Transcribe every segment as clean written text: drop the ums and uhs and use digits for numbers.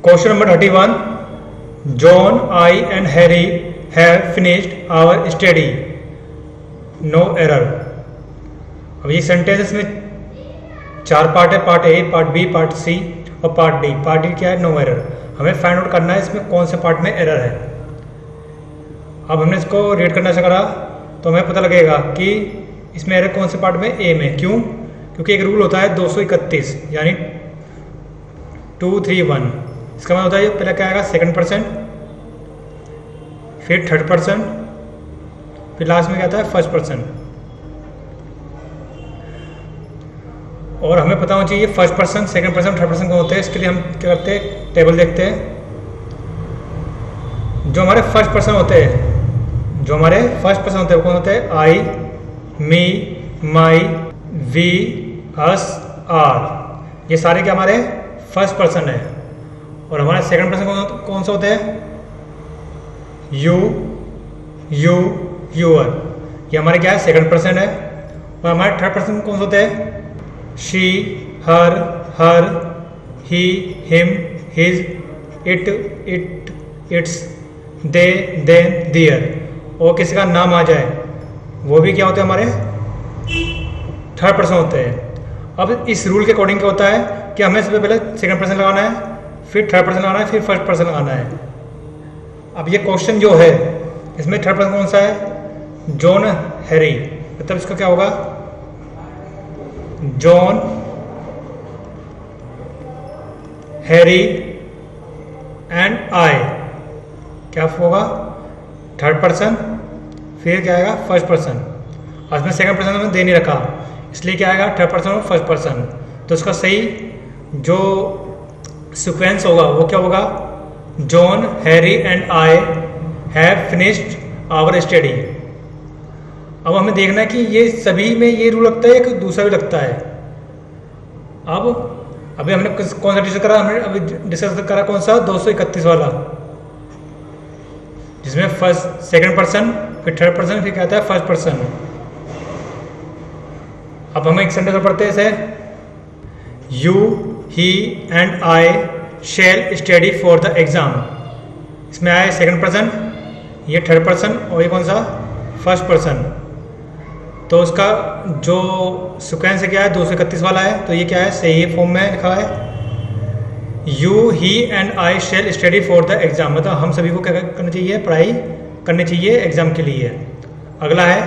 Question number 31। John, I and Harry have finished our study, no error. अब ये sentence में 4 part है, part A, part B, part C और part D. Part D क्या है? No error. हमें find out करना है इसमें कौन से पार्ट में एरर है। अब हमने इसको रीड करना करा तो हमें पता लगेगा कि इसमें एरर कौन से पार्ट में? ए में। क्यों? क्योंकि एक रूल होता है 231 यानी 231। इसका मतलब होता है पहले क्या आएगा? सेकंड परसेंट, फिर थर्ड परसेंट, फिर लास्ट में क्या आता है? First percent. और हमें पता होना चाहिए first person, second person, third person कौन होते हैं। इसके लिए हम क्या करते हैं? टेबल देखते हैं। जो हमारे फर्स्ट पर्सन होते हैं, वो कौन होते हैं? I, me, my, we, us, are. ये सारे क्या हमारे फर्स्ट पर्सन है। और हमारे सेकंड पर्सन कौन से होते हैं? You, your. ये हमारे क्या है? सेकंड पर्सन है। और हमारे थर्ड पर्सन कौन से होते हैं? She, her, he, him, his, it, its, they, them, their. और किसी का नाम आ जाए वो भी क्या होते हैं? हमारे थर्ड पर्सन होते हैं। अब इस रूल के अकॉर्डिंग क्या होता है कि हमें सबसे पहले सेकंड पर्सन लगाना है, फिर थर्ड पर्सन लगाना है, फिर फर्स्ट पर्सन लगाना है। अब ये क्वेश्चन जो है इसमें थर्ड पर्सन कौन सा है? John, Harry. मतलब इसका क्या होगा? जॉन, हैरी एंड आई। क्या होगा? थर्ड पर्सन, फिर क्या आएगा? First person. और इसमें सेकंड पर्सन हमने दे नहीं रखा, इसलिए क्या आएगा? थर्ड पर्सन और फर्स्ट पर्सन। तो इसका सही जो सीक्वेंस होगा वो क्या होगा? John, Harry and I have finished our study. अब हमें देखना है कि ये सभी में ये रूल लगता है या दूसरा भी लगता है। अब अभी हमने कौन सा डिस्कस करा? हमने अभी डिस्कस करा कौन सा? 231 वाला, जिसमें फर्स्ट सेकंड पर्सन, फिर थर्ड पर्सन, फिर क्या आता है? First person. अब हम एक सेंटेंस में पढ़ते हैं इसे। You, he and I shell study for the exam. इसमें आया सेकंड पर्सन, ये थर्ड पर्सन और ये कौन सा? First person. तो उसका जो सीक्वेंस है क्या है? 231 वाला है। तो ये क्या है? सही फॉर्म में लिखा है। You, he and I shell study for the exam. मतलब हम सभी को क्या करना चाहिए? पढ़ाई करनी चाहिए एग्जाम के लिए। अगला है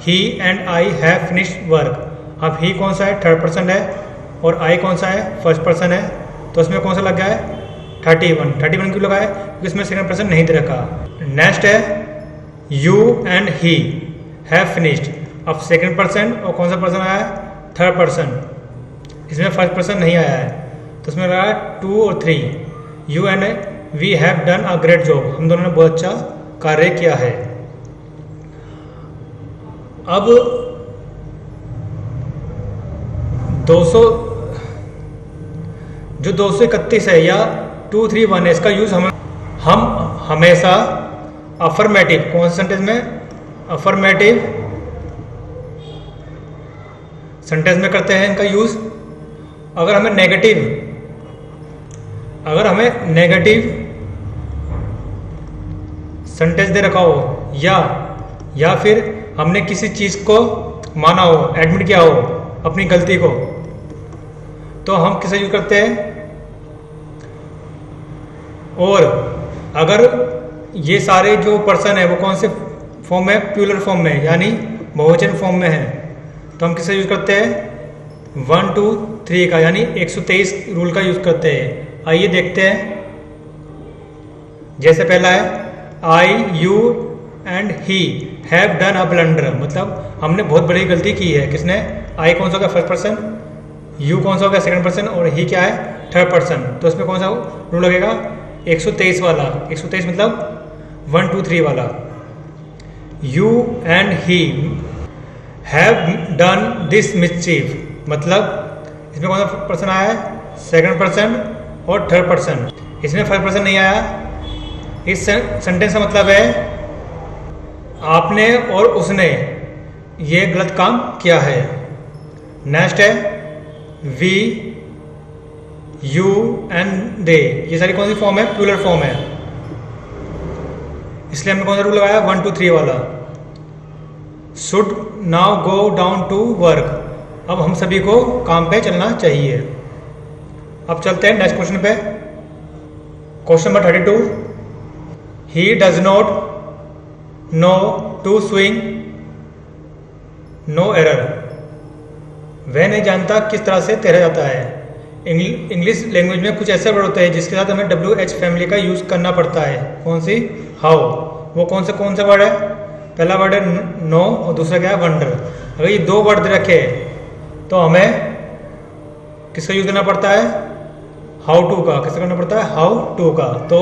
he and I have finished work. अब ही कौन सा है? थर्ड पर्सन है। और आई कौन सा है? फर्स्ट पर्सन है। तो इसमें कौन सा लग गया है? 31। 31 क्यों लगा है? क्योंकि इसमें सेकंड पर्सन नहीं दे रखा। नेक्स्ट है you and he have finished. अब सेकंड पर्सन और कौन सा पर्सन आया है? Third person. इसमें फर्स्ट पर्सन नहीं आया है, तो इसमें लगा 2 और 3। You and we have done a great job. हम दोनों ने बहुत अच्छा कार्य किया है। अब 231 है या 231 है, इसका यूज हम हमेशा अफर्मेटिव, कौन से सेंटेंस में? अफर्मेटिव सेंटेंस में करते हैं इनका यूज। अगर हमें नेगेटिव सेंटेंस दे रखा हो या फिर हमने किसी चीज को माना हो, एडमिट किया हो अपनी गलती को, तो हम किसे यूज करते हैं? और अगर ये सारे जो पर्सन है वो कौन से फॉर्म में? प्लूरल फॉर्म में, यानी बहुवचन फॉर्म में है, तो हम किसे यूज करते हैं? 1, 2, 3 का, यानी 123 रूल का यूज करते हैं। आइए देखते हैं। जैसे पहला है I, you and he have done a blunder. मतलब हमने बहुत बड़ी गलती की है। किसने? आई कौन सा होगा? First person. यू कौन सा होगा? Second person. और ही क्या है? Third person. तो इसमें कौन सा रूल लगेगा? 123 वाला। 123 मतलब 1, 2, 3 वाला। You and he have done this mischief. मतलब इसमें कौन सा पर्सन आया है? सेकंड पर्सन और थर्ड पर्सन। इसमें फर्स्ट पर्सन नहीं आया। इस सेंटेंस का मतलब है आपने और उसने ये गलत काम किया है। नेक्स्ट है वी यू एंड दे, ये सारी कौन सी फॉर्म है? प्लूरल फॉर्म है। इसलिए हमने कौन सा रूल लगाया? 1 2 3 वाला। Should now go down to work, अब हम सभी को काम पे चलना चाहिए। अब चलते हैं नेक्स्ट क्वेश्चन पे। Question number 32, he does not know to swing no error, वह नहीं जानता किस तरह से तैरा जाता है। इंग्लिश लैंग्वेज में कुछ ऐसे वर्ड होते हैं जिसके साथ हमें WH फैमिली का यूज करना पड़ता है। कौन सी? हाउ। वो कौन से वर्ड है? पहला वर्ड है नो और दूसरा क्या है? वंडर। अगर ये दो वर्ड रखे तो हमें किसका यूज करना पड़ता है? हाउ टू का। किसका करना पड़ता है? हाउ टू का। तो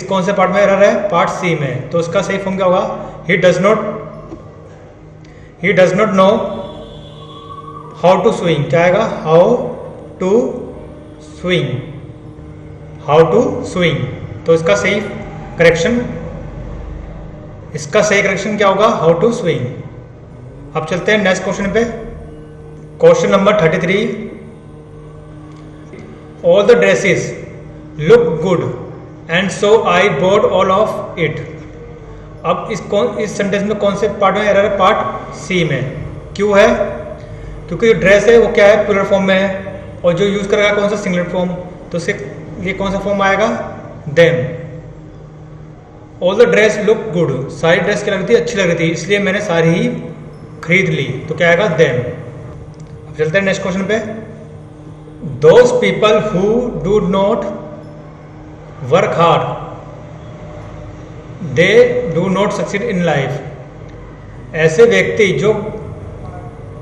कौन से पार्ट में एरर है? पार्ट सी में। तो उसका सही फॉर्म क्या होगा? He does not know how to swing. क्या आएगा? How to swing. तो इसका सही करेक्शन क्या होगा? How to swing. अब चलते हैं नेक्स्ट क्वेश्चन पे। Question number 33, all the dresses look good and so I bought all of it. अब इस सेंटेंस में कौन से पार्ट में एरर है? पार्ट सी में। क्यों है? क्योंकि जो ड्रेस है वो क्या है? प्लूरल फॉर्म में है, और जो यूज करेगा कौन सा? Singular form. तो इससे ये कौन सा फॉर्म आएगा? Them. All the dress look good, सारी ड्रेस क्या लग रही थी? अच्छी लग रही थी, इसलिए मैंने सारी ही खरीद ली। तो क्या आएगा? देम। अब चलते हैं नेक्स्ट क्वेश्चन पे। Those people who do not work hard they do not succeed in life. ऐसे व्यक्ति जो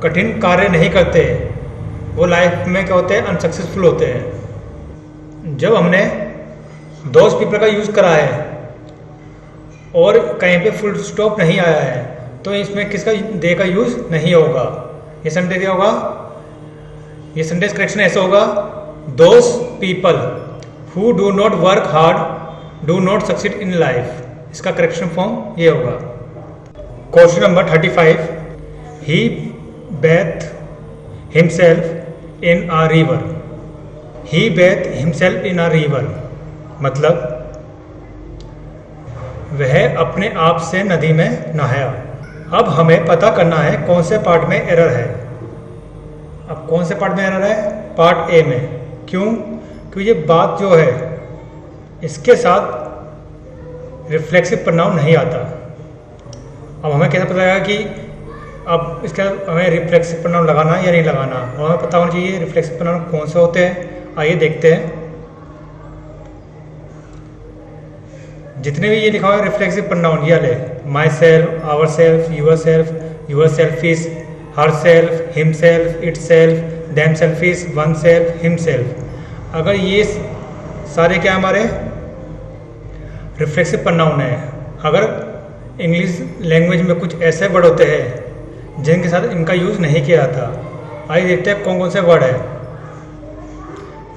कठिन कार्य नहीं करते वो लाइफ में क्या होते हैं? अनसक्सेसफुल होते हैं। जब हमने दोज पीपल का यूज करा है और कहीं पे फुल स्टॉप नहीं आया है तो इसमें किसका दे का यूज नहीं होगा। ये सेंटेंस क्या होगा? ये सेंटेंस करेक्शन ऐसा होगा, those people who do not work hard do not succeed in life. इसका करेक्शन फॉर्म ये होगा। Question number 35, he bathed himself in a river। he bathed himself in a river मतलब वह अपने आप से नदी में नहाया। अब हमें पता करना है कौन से पार्ट में एरर है। अब कौन से पार्ट में एरर है? पार्ट ए में। क्यों? क्योंकि ये बात जो है इसके साथ रिफ्लेक्सिव प्रोनाउन नहीं आता। अब हमें कैसे पता लगेगा कि अब इसके हमें रिफ्लेक्सिव प्रोनाउन लगाना या नहीं लगाना, और हमें पता होना चाहिए रिफ्लेक्सिव प्रोनाउन कौन से होते हैं। आइए देखते हैं। जितने भी ये लिखा हुआ है रिफ्लेक्सिव प्रोनाउन, ये ले myself, ourself, yourselves, herself, himself, itself, themselves, oneself, himself. अगर ये सारे क्या हमारे रिफ्लेक्सिव प्रोनाउन है। अगर इंग्लिश लैंग्वेज में कुछ ऐसे वर्ड होते हैं जिनके साथ इनका यूज नहीं किया जाता, आइए देखते हैं कौन कौन से वर्ड है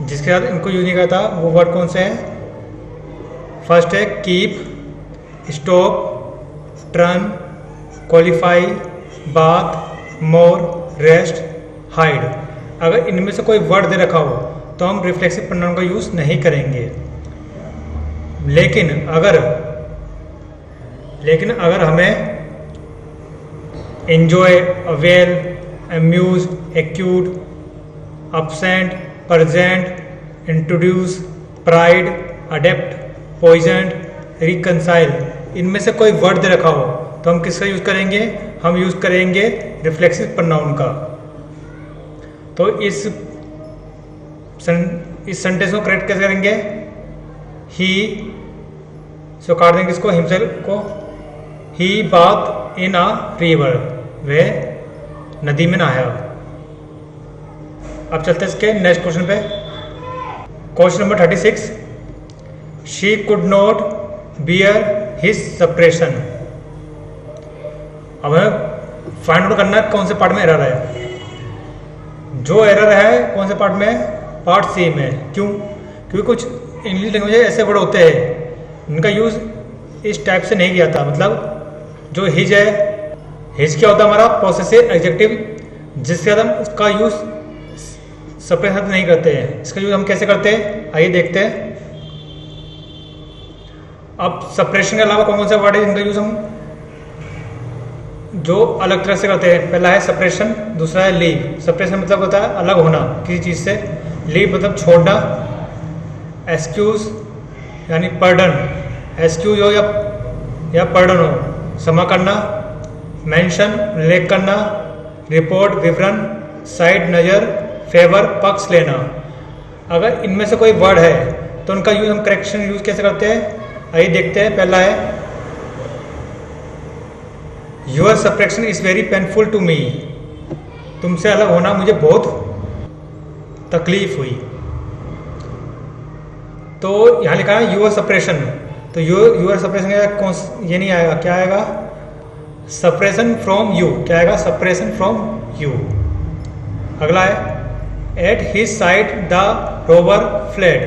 जिसके साथ इनको यूज नहीं किया था। वो वर्ड कौन से हैं? फर्स्ट है keep, stop, turn, qualify, bath, more, rest, hide. अगर इनमें से कोई वर्ड दे रखा हो तो हम रिफ्लेक्सिव प्रोनाउन का यूज नहीं करेंगे। लेकिन अगर हमें enjoy, avail, amuse, acquit, absent, present, introduce, pride, adapt, poison, reconcile, इनमें से कोई वर्ड दे रखा हो तो हम किसका यूज करेंगे? हम यूज करेंगे रिफ्लेक्सिव प्रोनाउन का। तो इस सेंटेंस को करेक्ट कैसे करेंगे? ही सो काट देंगे इसको, हिमसेल्फ को। ही बाथ इन अ रिवर, वह नदी में नहाया। अब चलते हैं इसके नेक्स्ट क्वेश्चन पे। Question number 36, she could not bear his suppression. अब हमें फाइंड आउट करना है कौन से पार्ट में एरर है। जो एरर है कौन से पार्ट में? पार्ट सी में। क्यों? क्योंकि कुछ इंग्लिश लैंग्वेज ऐसे वर्ड होते हैं इनका यूज इस टाइप से नहीं किया था। मतलब जो हिज है, हिज क्या होता है? हमारा पॉसेसिव एडजेक्टिव जिसके बाद हम उसका यूज सप्रेशन नहीं करते हैं। इसका यूज़ हम कैसे करते हैं, आइए देखते हैं। अब सप्रेशन के अलावा कौन कौन सा वर्ड है जिनका यूज़ हम जो अलग तरह से करते हैं। पहला है सप्रेशन, दूसरा है लीव। सप्रेशन मतलब होता है अलग होना किसी चीज़ से, लीव मतलब छोड़ना, एक्सक्यूज यानी पर्डन, एक्सक्यूज हो या पर्डन हो, क्षमा करना, मेंशन उल्लेख करना, रिपोर्ट विवरण, साइड नज़र, फेवर पक्ष लेना। अगर इनमें से कोई वर्ड है तो उनका यूज़ हम करेक्शन यूज़ कैसे करते हैं, आइए देखते हैं। पहला है your separation is very painful to me. तुमसे अलग होना मुझे बहुत तकलीफ हुई। तो यहाँ लिखा है योर सप्रेशन, तो योर सप्रेशन ये नहीं आएगा, क्या आएगा, सप्रेशन फ्रॉम यू। क्या आएगा, सप्रेशन फ्रॉम यू। अगला है at his side the Rober fled.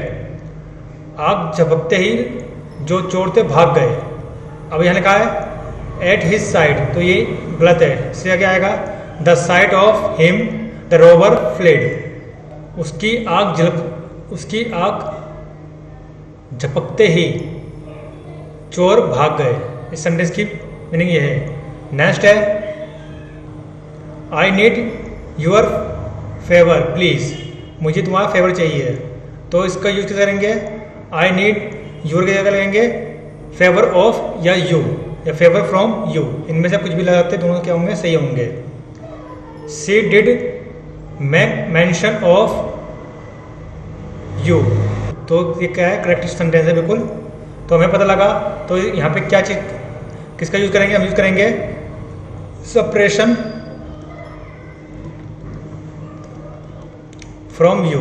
आग झपकते ही जो चोर थे भाग गए। अब यहाँ लिखा है एट हिज साइड, तो ये गलत है। इससे क्या आएगा, the side of him the Rober fled. उसकी आग झपकते ही चोर भाग गए। इस सेंटेंस की मीनिंग ये है। नेक्स्ट है I need your favour please. मुझे तुम्हारा फेवर चाहिए। तो इसका यूज कैसे करेंगे, आई नीड योर की जगह लगेंगे फेवर ऑफ या यू या फेवर फ्रॉम यू। इनमें से कुछ भी लगाते दोनों क्या होंगे, सही होंगे। She did make mention of you, तो ये क्या है, करेक्ट सेंटेंस है बिल्कुल। तो हमें पता लगा। तो यहाँ पे क्या चीज किसका यूज करेंगे, हम यूज करेंगे सप्रेशन फ्रॉम यू।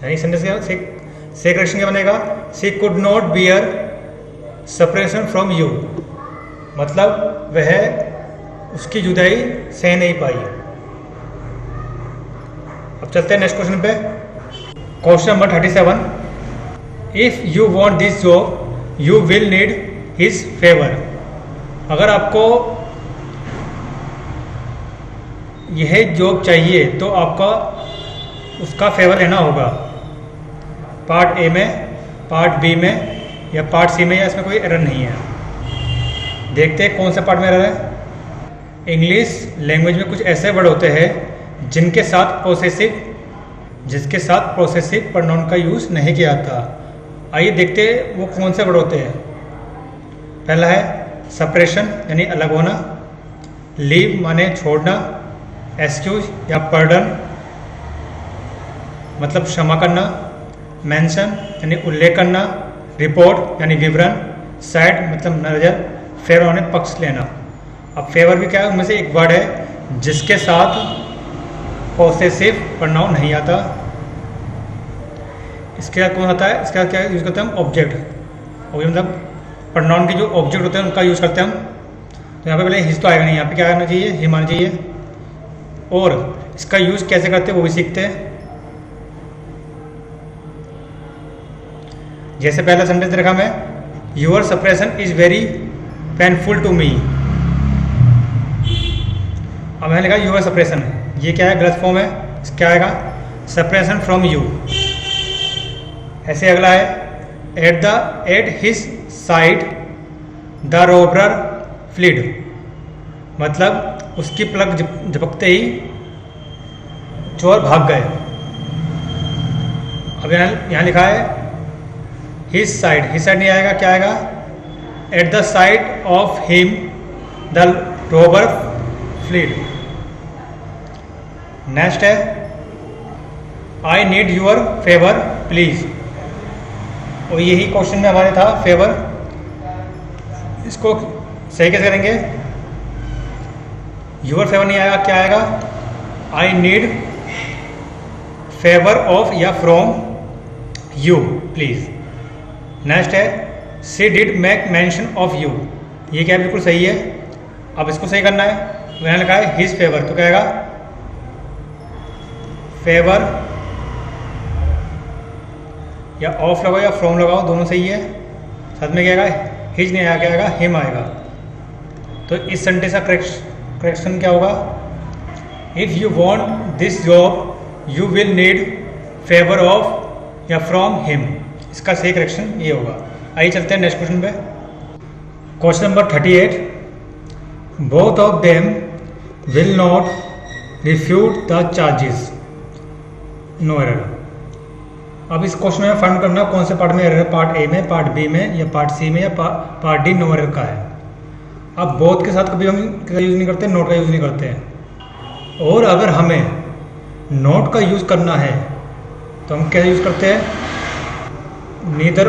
यानी सेंटेंस से करेक्शन क्या बनेगा, she could not bear suppression from you, मतलब वह उसकी जुदाई सह नहीं पाई। अब चलते हैं नेक्स्ट क्वेश्चन पे। Question number 37, if you want this job you will need his favour. अगर आपको यह जॉब चाहिए तो आपका उसका फेवर लेना होगा। पार्ट ए में, पार्ट बी में या पार्ट सी में, या इसमें कोई एरर नहीं है। देखते हैं कौन सा पार्ट में एरर है। इंग्लिश लैंग्वेज में कुछ ऐसे वर्ड होते हैं जिसके साथ प्रोसेसिव प्रोनाउन का यूज़ नहीं किया जाता। आइए देखते हैं वो कौन से वर्ड होते हैं। पहला है सप्रेशन यानी अलग होना, लीव माने छोड़ना, एक्सक्यूज या पर्डन मतलब क्षमा करना, मेंशन यानी उल्लेख करना, रिपोर्ट यानी विवरण, साइड मतलब नजर, फेवर यानी पक्ष लेना। अब फेवर भी क्या है, उनमें से एक वर्ड है जिसके साथ पॉसेसिव प्रोनाउन नहीं आता। इसके बाद कौन आता है, इसका क्या यूज़ करते हैं हम, ऑब्जेक्ट। और मतलब प्रोनाउन के जो ऑब्जेक्ट होते हैं उनका यूज़ करते हैं हम। तो यहाँ पे पहले हिज तो आएगा नहीं, यहाँ पे क्या आना चाहिए, हिम आना चाहिए। और इसका यूज़ कैसे करते हैं वो भी सीखते हैं। जैसे पहला सेंटेंस देखा मैं, your separation is very painful to me. अब मैंने लिखा योर सप्रेशन, ये क्या है, गलत फॉर्म है। क्या आएगा, सप्रेशन फ्रॉम यू। ऐसे अगला है at his side the robber fled, मतलब उसकी पलक झपकते ही चोर भाग गए। अब यहाँ लिखा है हिज साइड नहीं आएगा, क्या आएगा, at the side of him the robber fled. Next है I need your favour please. और यही क्वेश्चन में हमारे था फेवर। इसको सही कैसे करेंगे, योर फेवर नहीं आएगा, क्या आएगा, आई नीड फेवर ऑफ या फ्रॉम यू प्लीज। नेक्स्ट है she did make mention of you, ये क्या बिल्कुल सही है। अब इसको सही करना है, मैंने लिखा है हिज फेवर, तो क्या आएगा, फेवर या ऑफ लगाओ या फ्रॉम लगाओ, दोनों सही है। साथ में क्या आएगा, हिज नहीं आएगा, क्या आएगा, हिम आएगा। तो इस सेंटेंस का करेक्शन क्या होगा, if you want this job you will need favour of या फ्रॉम हिम। इसका सही करेक्शन ये होगा। आइए चलते हैं नेक्स्ट क्वेश्चन पे। Question number 38, both of them will not refute the charges, no error. अब इस क्वेश्चन में फाइंड करना कौन से पार्ट में एरर है, पार्ट ए में, पार्ट बी में, या पार्ट सी में, या पार्ट डी नो एरर का है। अब बोथ के साथ कभी हम यूज़ नहीं करते, नोट का यूज़ नहीं करते हैं। और अगर हमें नोट का यूज़ करना है तो हम क्या यूज़ करते हैं, नीदर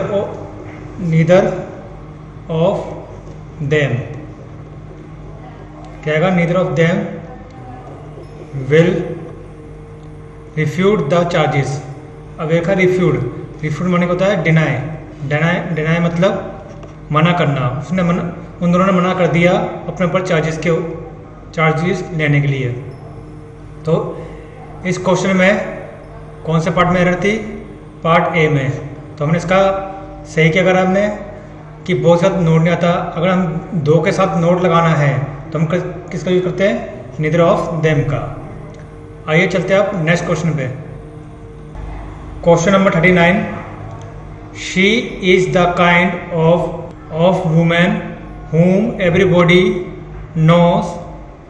ऑफ देम। क्या आएगा, neither of them will refute the charges. अब एक है रिफ्यूट माने होता है डिनाई मतलब मना करना। उसने उन दोनों ने मना कर दिया अपने ऊपर चार्जेस लेने के लिए। तो इस क्वेश्चन में कौन से पार्ट में एरर थी, पार्ट ए में। तो हमने इसका सही किया अगर हमने कि बहुत साथ नोट नहीं आता। अगर हम दो के साथ नोट लगाना है तो हम किसका यूज करते हैं, नीदर ऑफ देम का। आइए चलते हैं आप नेक्स्ट क्वेश्चन पे। Question number 39, she is the kind of women whom everybody knows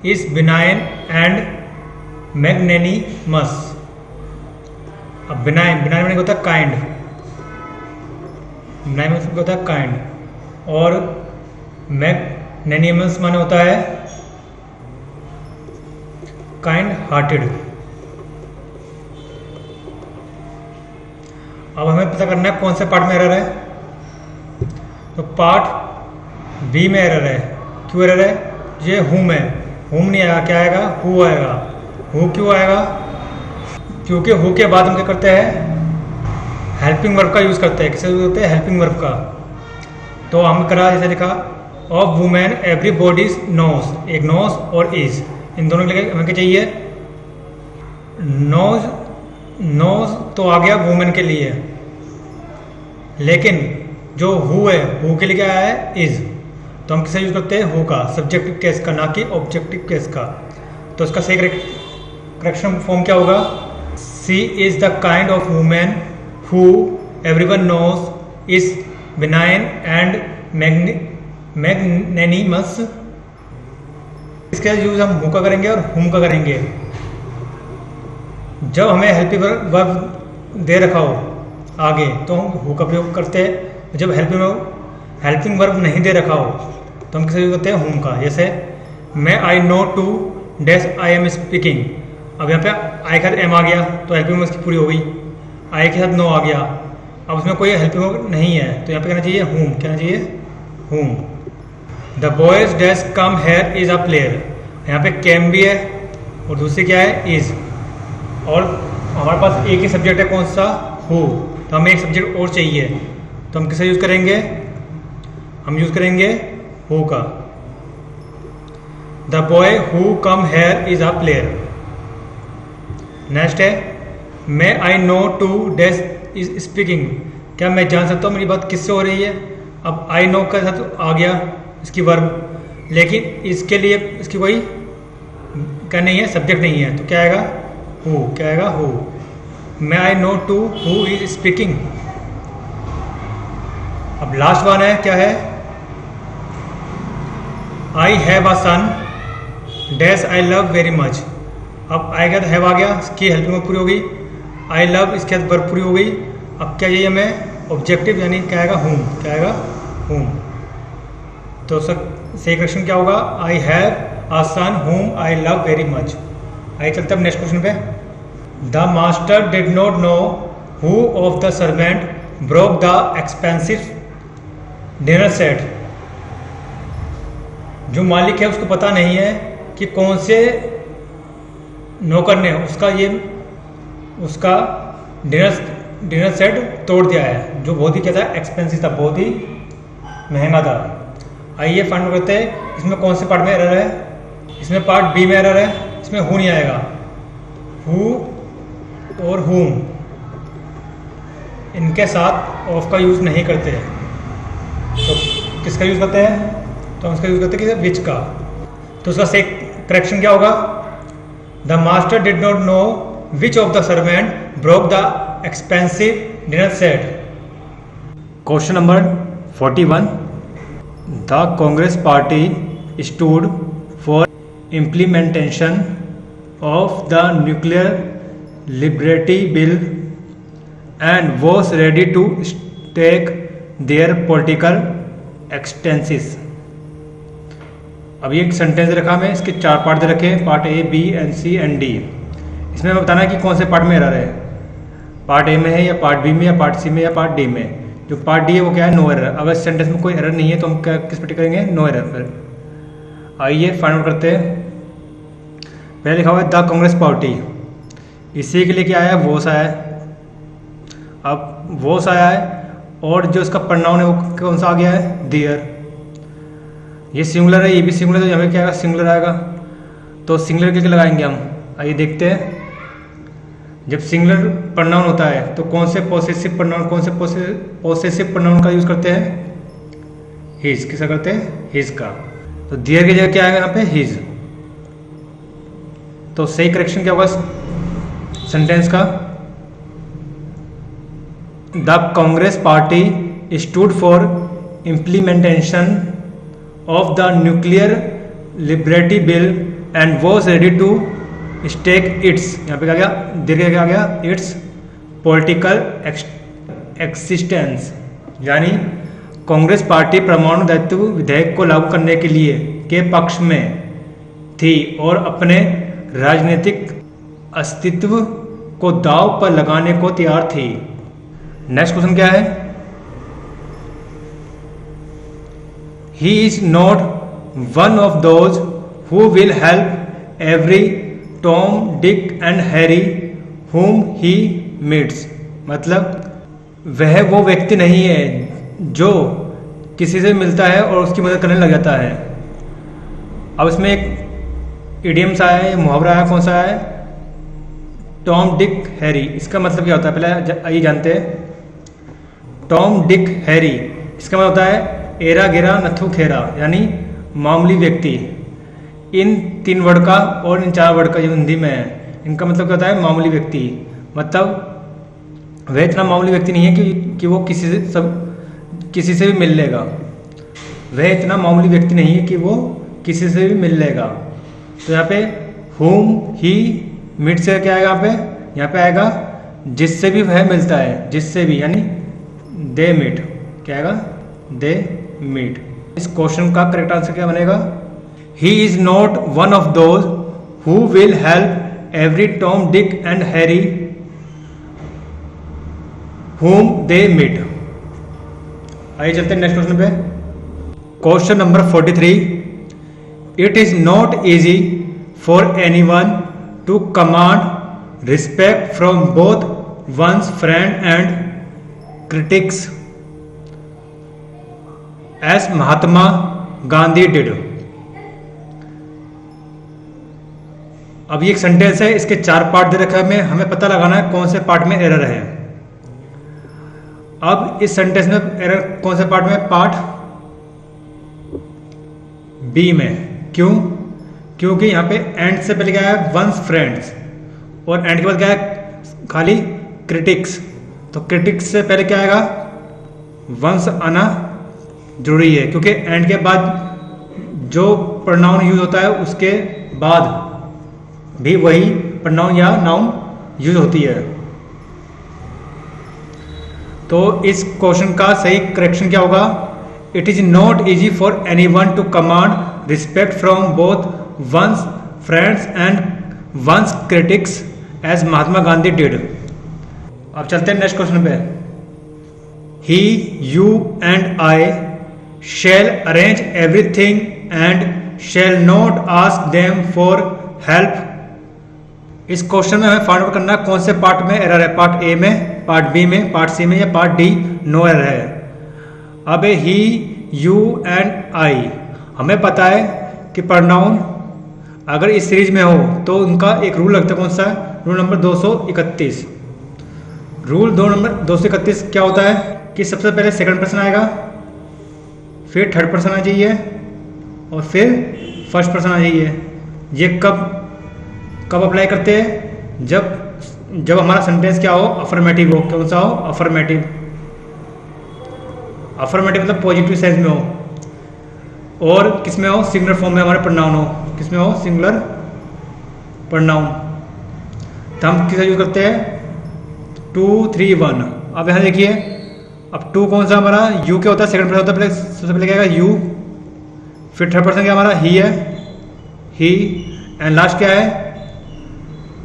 is benign and magnanimous। अब benign माने होता है काइंड, benign मतलब होता है काइंड, और magnanimous माने होता है काइंड हार्टेड। अब हमें पता करना है कौन से पार्ट में एरर है। तो पार्ट बी में एरर है। क्यों एरर है, ये हुम है, हुम नहीं आएगा, क्या आएगा, हु आएगा। हु क्यों आएगा, क्योंकि हु के बाद हम क्या करते हैं, हेल्पिंग वर्ब का यूज़ करते हैं। किसका यूज़ करते हैं, हेल्पिंग वर्ब का। तो हम करा जैसे लिखा, ऑफ वुमेन एवरीबॉडी नोज, एक नोज और इज, इन दोनों के लिए हमें क्या चाहिए, नोज तो आ गया वुमेन के लिए, लेकिन जो हु है, हु के लिए क्या आया है, इज। तो हम किसे यूज करते हैं, हु का, सब्जेक्टिव केस का, ना कि ऑब्जेक्टिव केस का। तो इसका सही करेक्शन फॉर्म क्या होगा, she is the kind of women who everyone knows is benign and magnanimous. इसका यूज हम हु का करेंगे और हुम का करेंगे। जब हमें हेल्पिंग वर्ब दे रखा हो आगे तो हम हु का प्रयोग करते हैं। जब हेल्पिंग वर्ब नहीं दे रखा हो तो हम किसे यूज करते हैं, हुम का। जैसे मैं I know to dash I am speaking. अब यहाँ पे आई के साथ एम आ गया तो हेल्पिंग वर्ब उसकी पूरी हो गई। आई के साथ नो आ गया, अब उसमें कोई हेल्पिंग वर्ब नहीं है तो यहाँ पे कहना चाहिए हुम, कहना चाहिए हुम। The boys dash come here is a player. यहाँ पे कैम भी है और दूसरी क्या है, इज। और हमारे पास एक ही सब्जेक्ट है, कौन सा, हु। तो हमें एक सब्जेक्ट और चाहिए तो हम किसे यूज करेंगे, हम यूज करेंगे हु का। The boy who come here is a player. Next है, मैं I know to dash is speaking. क्या मैं जान सकता हूँ मेरी बात किससे हो रही है। अब आई नो के साथ आ गया इसकी वर्ब, लेकिन इसके लिए इसकी कोई क्या नहीं है, सब्जेक्ट नहीं है, तो क्या आएगा, हु। क्या आएगा, हु। मैं I know to who is speaking. अब लास्ट वन है, क्या है, I have a son dash I love very much. अब आई के साथ हैव आ गया, इसकी हेल्पिंग वर्ब पूरी हो गई। आई लव, इसके साथ वर्ब पूरी हो गई। अब क्या चाहिए हमें, ऑब्जेक्टिव, यानी क्या आएगा, हुम। क्या आएगा, हुम। तो सही क्वेश्चन क्या होगा, आई हैव अ सन हुम आई लव वेरी मच। आइए चलते हैं नेक्स्ट क्वेश्चन पे। The master did not know who of the servant broke the expensive dinner set. जो मालिक है उसको पता नहीं है कि कौन से नौकर ने उसका डिनर सेट तोड़ दिया है, जो बहुत ही क्या था, एक्सपेंसिव था, बहुत ही महंगा था। आइए फाइंड करते हैं इसमें कौन से पार्ट में एरर है। इसमें पार्ट बी में एरर है, इसमें हु नहीं आएगा। हु और हुम इनके साथ ऑफ का यूज़ नहीं करते, तो किसका यूज़ करते हैं, तो हम इसका यूज़ करते हैं विच का। तो उसका सही करेक्शन क्या होगा, the master did not know which of the servant broke the expensive dinner set. Question number 41, the Congress party stood for implementation of the nuclear liberty bill and was ready to take their political extensions. अब ये एक sentence रखा मैं, इसके 4 part दे रखे, part A, B, N, C and D. इसमें हमें बताना है कि कौन से पार्ट में एरर है, पार्ट ए में है या पार्ट बी में या पार्ट सी में या पार्ट डी में। जो पार्ट डी है वो क्या है, नो एरर। अगर सेंटेंस में कोई एरर नहीं है तो हम क्या किस पर टिक करेंगे, नो एरर पर। आइए फाइंड आउट करते हैं। पहले लिखा हुआ है द कांग्रेस पार्टी, इसी के लिए क्या आया, वोस आया है। अब वोस आया है और जो इसका प्रोनाउन है वो कौन सा आ गया है, देयर। ये सिंगुलर है, ये भी सिंगुलर, तो हमें क्या आएगा, सिंगुलर आएगा। तो सिंगुलर के लिए लगाएंगे हम। आइए देखते हैं, जब सिंगुलर प्रोनाउन होता है तो कौन से पॉसेसिव प्रोनाउन, कौन से पॉसेसिव प्रोनाउन का यूज करते हैं, हिज। किसका करते हैं, हिज का। तो देयर की जगह क्या आएगा यहाँ पे, हिज। तो सही करेक्शन क्या होगा सेंटेंस का, the Congress party stood for implementation of the nuclear liberty bill and was ready to stake its, यहाँ पे क्या गया, दीर्घ क्या गया, its political existence। यानी कांग्रेस पार्टी परमाणु दायित्व विधेयक को लागू करने के लिए के पक्ष में थी और अपने राजनीतिक अस्तित्व को दांव पर लगाने को तैयार थी। नेक्स्ट क्वेश्चन क्या है, he is not one of those who will help every Tom, Dick and Harry whom he meets। मतलब वह वो व्यक्ति नहीं है जो किसी से मिलता है और उसकी मदद करने लग जाता है। अब इसमें एक इडियम्स आया है, मुहावरा आया, कौन सा है, टॉम डिक हैरी। इसका मतलब क्या होता है, पहले आइए जानते हैं। टॉम डिक हैरी इसका मतलब होता है एरा गिरा नथु खेरा, यानी मामूली व्यक्ति। इन 3 वर्ड का और इन 4 वर्ड का जो हिंदी में है, इनका मतलब क्या होता है, मामूली व्यक्ति। मतलब वह इतना मामूली व्यक्ति नहीं है कि वो किसी से भी मिल लेगा। वह इतना मामूली व्यक्ति नहीं है कि वो किसी से भी मिल लेगा। तो यहाँ पे whom he meets से क्या आएगा, यहाँ पे आएगा जिससे भी वह मिलता है, जिससे भी, यानी they meet। क्या आएगा, they meet। इस क्वेश्चन का करेक्ट आंसर क्या बनेगा, he is not one of those who will help every Tom, Dick and Harry whom they meet। आइए चलते हैं नेक्स्ट क्वेश्चन पे। Question number 43, it is not easy for anyone to command respect from both one's friend and critics as Mahatma Gandhi did. अब ये एक sentence है, इसके 4 part दे रखा है, हमें पता लगाना है कौन से पार्ट में एरर है। अब इस सेंटेंस में एरर कौन से पार्ट में, पार्ट बी में। क्यों, क्योंकि यहाँ पे एंड से पहले क्या है, वंस फ्रेंड्स, और एंड के बाद क्या है, खाली क्रिटिक्स। तो क्रिटिक्स से पहले क्या आएगा, वंस आना जरूरी है, क्योंकि एंड के बाद जो प्रोनाउन यूज होता है उसके बाद भी वही प्रोनाउन या नाउन यूज होती है। तो इस क्वेश्चन का सही करेक्शन क्या होगा, it is not easy for anyone to command respect from both one's friends and one's critics as Mahatma Gandhi did. अब चलते हैं नेक्स्ट क्वेश्चन पे। He, you and I shall arrange everything and shall not ask them for help। इस question में हमें find out करना है कौन से पार्ट में एरर है, पार्ट ए में, पार्ट बी में, पार्ट सी में या पार्ट डी नो एरर है। अब ही, यू एंड आई, हमें पता है कि प्रोनाउन अगर इस सीरीज में हो तो उनका एक रूल लगता है, कौन सा, रूल नंबर 231। रूल 2 नंबर 231 क्या होता है कि सबसे पहले सेकंड पर्सन आएगा, फिर थर्ड पर्सन आ जाइए और फिर फर्स्ट पर्सन आ जाइए। ये कब कब अप्लाई करते हैं? जब हमारा सेंटेंस क्या हो, अफर्मेटिव हो। कौन सा हो? अफर्मेटिव। अफर्मेटिव मतलब पॉजिटिव सेंस में हो। और किस में हो? सिंगुलर फॉर्म में हमारे प्रोनाउन हो। किस में हो? Singular pronoun. तो हम किसका यूज करते हैं? 2, 3, 1। अब यहाँ देखिए, अब 2 कौन सा हमारा? यू क्या होता है? सेकंड पर्सन होता है। पहले सबसे पहले क्या आएगा? यू। फिर थर्ड पर्सन क्या हमारा? ही है, ही। एंड लास्ट क्या है?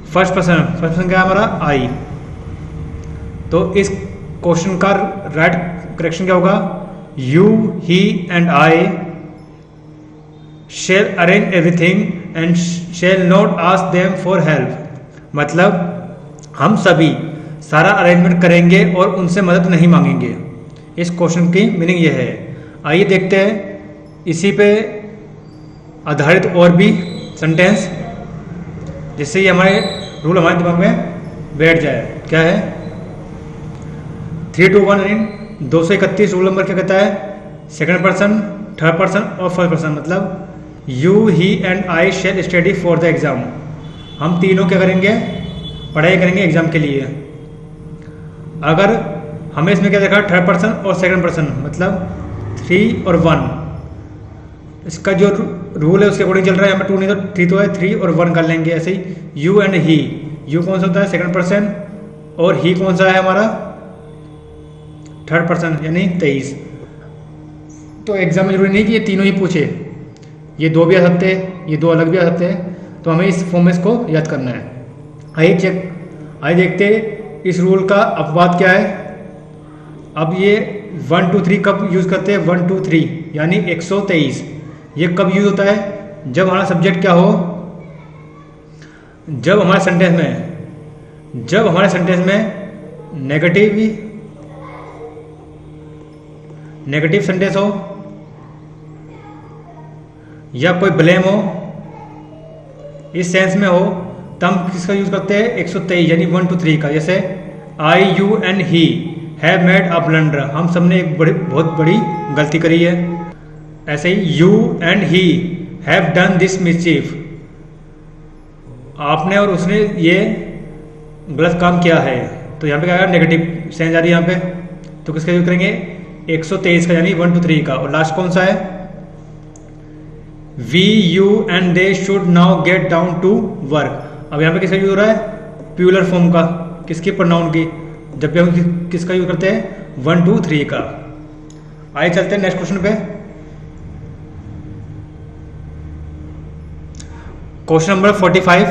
फर्स्ट पर्सन क्या है हमारा? आई। तो इस क्वेश्चन का राइट करेक्शन क्या होगा? You, he and I shall arrange everything and shall not ask them for help. मतलब हम सभी सारा अरेंजमेंट करेंगे और उनसे मदद नहीं मांगेंगे। इस क्वेश्चन की मीनिंग यह है। आइए देखते हैं इसी पे आधारित और भी सेंटेंस, जिससे ये हमारे रूल हमारे दिमाग में बैठ जाए। क्या है? 3, 2, 1 231 रूल नंबर क्या कहता है? सेकंड पर्सन, थर्ड पर्सन और फर्स्ट पर्सन। मतलब you, he and I shall study for the exam. हम तीनों क्या करेंगे? पढ़ाई करेंगे एग्जाम के लिए। अगर हमें इसमें क्या देखा? थर्ड पर्सन और सेकंड पर्सन, मतलब 3 और 1। इसका जो रूल है उसके अकॉर्डिंग चल रहा है। यहाँ पे 2 नहीं तो 3 तो है, 3 और 1 कर लेंगे ऐसे ही। यू एंड ही, यू कौन सा होता है? Second person. और ही कौन सा है हमारा? थर्ड पर्सन, यानी 23। तो एग्जाम में जरूरी नहीं कि ये तीनों ही पूछे, ये 2 भी आ सकते हैं, ये 2 अलग भी आ सकते हैं। तो हमें इस फॉर्मेट को याद करना है। आइए देखते इस रूल का अपवाद क्या है। अब ये 1, 2, 3 कब यूज करते हैं? 1, 2, 3 यानी 123। ये कब यूज होता है? जब हमारा सब्जेक्ट क्या हो? जब हमारे सेंटेंस में नेगेटिव सेंटेंस हो या कोई ब्लेम हो, इस सेंस में हो, तब हम किसका यूज करते हैं? 123 यानी 1, 2, 3 का। जैसे I, you and he have made a blunder. हम सब ने एक बहुत बड़ी गलती करी है। ऐसे ही you and he have done this mischief. आपने और उसने ये गलत काम किया है। तो यहाँ पे क्या है? नेगेटिव सेंस आ रही है यहाँ पे। तो किसका यूज करेंगे? 123 का यानी 1, 2, 3 का। और लास्ट कौन सा है? We, you and they should now get down to work. अब यहाँ पे किसका यूज हो रहा है? प्लूरल फॉर्म का। किसकी? प्रोनाउन की। जब भी हम किसका यूज करते हैं? 1, 2, 3 का। आइए चलते हैं नेक्स्ट क्वेश्चन पे। Question number 45।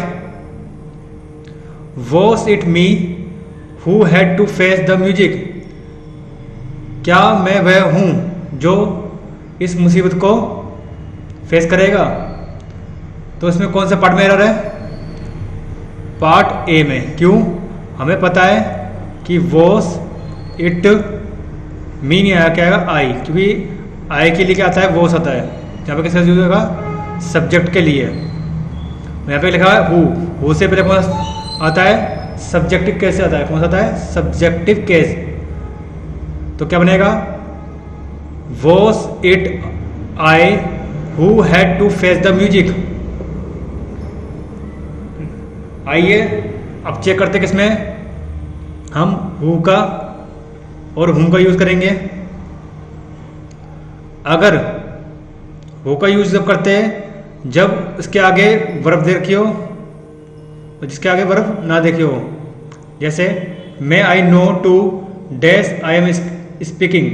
Was it me who had to face the music? क्या मैं वह हूं जो इस मुसीबत को फेस करेगा? तो इसमें कौन सा पार्ट में एरर है? पार्ट ए में। क्यों? हमें पता है कि वॉस इट मी नहीं आया, क्या आएगा? आई। क्योंकि आई के लिए क्या आता है? वॉस आता है। यहाँ पे किसका यूज होगा? सब्जेक्ट के लिए। यहाँ पे लिखा है हु से पहले कौन आता है? सब्जेक्टिव केस से आता है। कौन सा आता है? Subjective case. तो क्या बनेगा? Was it I who had to face the music. आइए अब चेक करते किसमें हम हु का और हुम का यूज करेंगे। अगर हु का यूज जब करते हैं जब इसके आगे वर्ब देखियो और जिसके आगे वर्ब ना देखियो। जैसे may I know to dash I am speaking.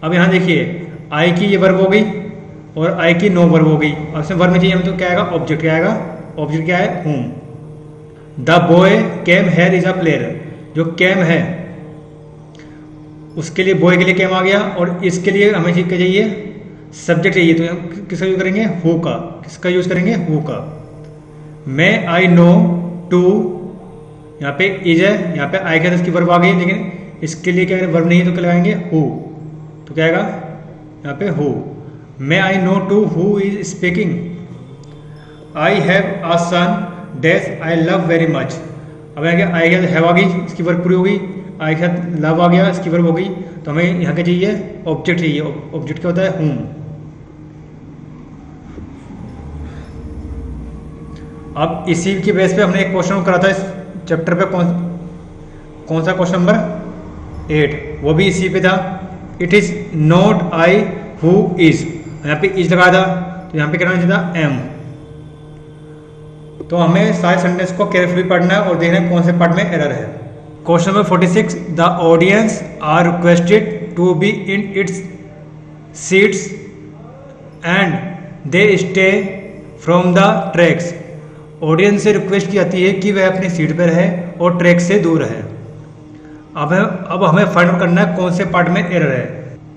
अब यहाँ देखिए आई की ये वर्ब हो गई और आई की नो वर्ब हो गई। अब इसमें वर्ब में चाहिए हम तो क्या आएगा? ऑब्जेक्ट। क्या आएगा? ऑब्जेक्ट क्या है? हुम। The boy came here is a player. जो केम है उसके लिए, बॉय के लिए केम आ गया और इसके लिए हमें क्या चाहिए? सब्जेक्ट चाहिए। तो हम किसका यूज करेंगे? हु का। किसका यूज करेंगे? हु का। मे आई नो टू, यहाँ पे इज है, यहाँ पे आई के इसकी वर्ब आ गई, लेकिन इसके लिए क्या वर्ब नहीं है तो क्या लगाएंगे? हु। तो क्या आएगा यहाँ पे? Who. May I know to who is speaking. I have a son dash I love very much. अब यहाँ क्या आई के हैव आ गई, इसकी वर्ब पूरी हो गई। आई के साथ लव आ गया, इसकी वर्ब हो गई। तो हमें यहाँ क्या चाहिए? ऑब्जेक्ट चाहिए। ऑब्जेक्ट क्या होता है? हुम। अब इसी की बेस पे हमने एक क्वेश्चन करा था इस चैप्टर पे, कौन सा क्वेश्चन नंबर 8, वो भी इसी पे था। It is not I who is, यहाँ पे इज लगाया था, तो यहाँ पे क्या रहना चाहिए था एम। तो हमें सारे सेंटेंस को केयरफुली पढ़ना है और देखना है कौन से पार्ट में एरर है। Question number 46, the audience are requested to be in its seats and they stay from the tracks. Audience से रिक्वेस्ट की जाती है कि वह अपनी सीट पर रहे और ट्रैक से दूर रहे। अब हमें फाइंड आउट करना है कौन से पार्ट में एरर है।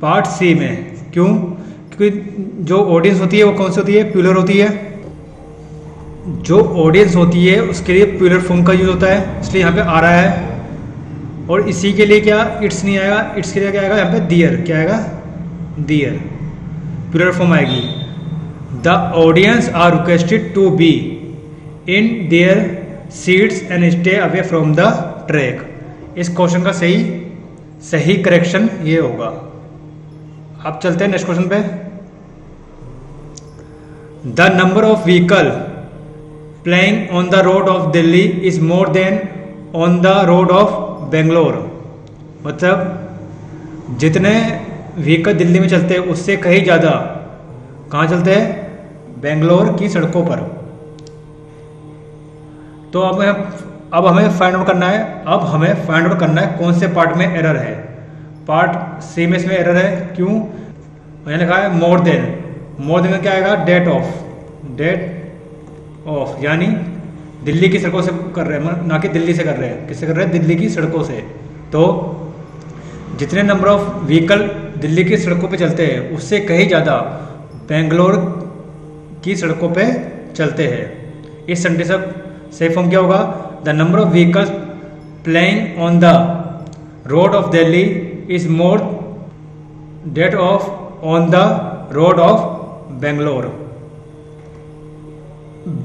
पार्ट सी में। क्यों? क्योंकि जो ऑडियंस होती है वो कौन सी होती है? प्लूरल होती है। जो ऑडियंस होती है उसके लिए प्लूरल फॉर्म का यूज होता है, इसलिए यहाँ पे आ रहा है। और इसी के लिए क्या इट्स नहीं आएगा, इट्स के लिए क्या आएगा यहाँ पे दियर, क्या आएगा दियर, प्लूरल फॉर्म आएगी। The audience are requested to be in their seats and stay away from the track. इस क्वेश्चन का सही करेक्शन ये होगा। अब चलते हैं नेक्स्ट क्वेश्चन पे। The number of vehicle playing on the road of Delhi is more than on the road of Bangalore. मतलब जितने व्हीकल दिल्ली में चलते हैं उससे कहीं ज़्यादा कहाँ चलते हैं? बेंगलोर की सड़कों पर। तो अब हमें फाइंड आउट करना है कौन से पार्ट में एरर है। पार्ट सी में इसमें एरर है। क्यों? यहाँ लिखा है मोर देन में क्या आएगा? डेट ऑफ, यानी दिल्ली की सड़कों से कर रहे हैं, ना कि दिल्ली से कर रहे हैं। किससे कर रहे हैं? दिल्ली की सड़कों से। तो जितने नंबर ऑफ व्हीकल दिल्ली की सड़कों पे चलते हैं उससे कहीं ज़्यादा बेंगलोर की सड़कों पे चलते हैं। इस सेंटेंस का सही फॉर्म क्या होगा? The number of vehicles playing on the road of Delhi is more then of on the road of Bangalore.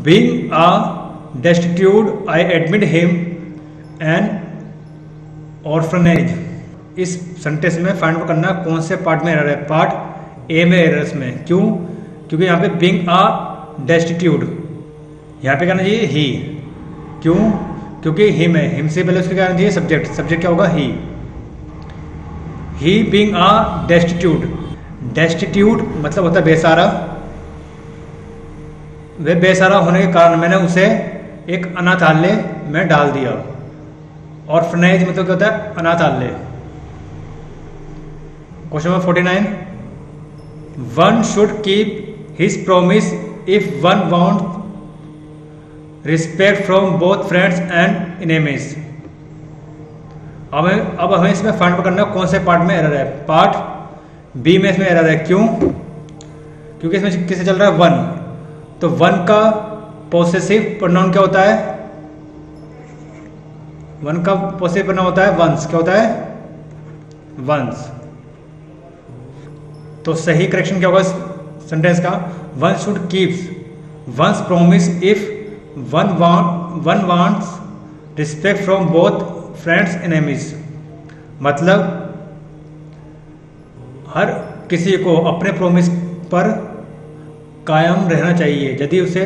Being a destitute, I admit him an orphanage। इस सेंटेंस में फाइंड आउट करना कौन से पार्ट में एरर है। Part A में errors में। क्यों? क्योंकि यहाँ पे being a destitute, यहाँ पे कहना चाहिए ही। क्यों? क्योंकि हिम है, हिम से पहले उसके कहना चाहिए सब्जेक्ट क्या होगा? ही being a destitute मतलब होता है बेसहारा। वे बेसहारा होने के कारण मैंने उसे एक अनाथालय में डाल दिया। ऑर्फनेज मतलब क्या होता है? अनाथालय। Question number 49, one should keep his promise if one want respect from both friends and enemies. अब हमें इसमें फाइंड आउट करना कौन से पार्ट में एरर है। पार्ट बी में इसमें एरर है। क्यों? क्योंकि इसमें किससे चल रहा है? वन। तो वन का पोसेसिव प्रोनाउन क्या होता है? वन का पोसेसिव प्रोनाउन होता है वंस। क्या होता है? वंस। तो सही करेक्शन क्या होगा सेंटेंस का? One should keeps one's promise if one wants respect from both friends enemies. मतलब हर किसी को अपने प्रॉमिस पर कायम रहना चाहिए यदि उसे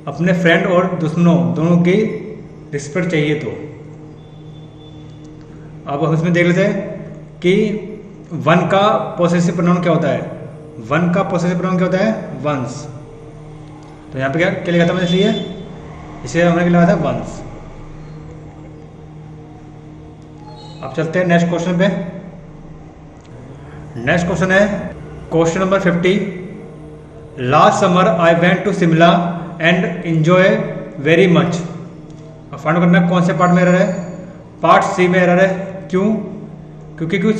अपने फ्रेंड और दुश्मनों दोनों की रिस्पेक्ट चाहिए। तो अब हम इसमें देख लेते हैं कि वन का पोसेसिव प्रोनाउन क्या होता है। वन का पोसेसिव प्रोनाउन क्या होता है? वंस। तो यहाँ पे क्या लिखा था मैंने? इसलिए हमने लिखा था वंस। अब चलते हैं नेक्स्ट क्वेश्चन पे। नेक्स्ट क्वेश्चन है question number 50, last summer I went to Shimla and enjoy very much. अब फाइंड करना कौन से पार्ट में एरर है। पार्ट सी में एरर है। क्यों? क्योंकि कुछ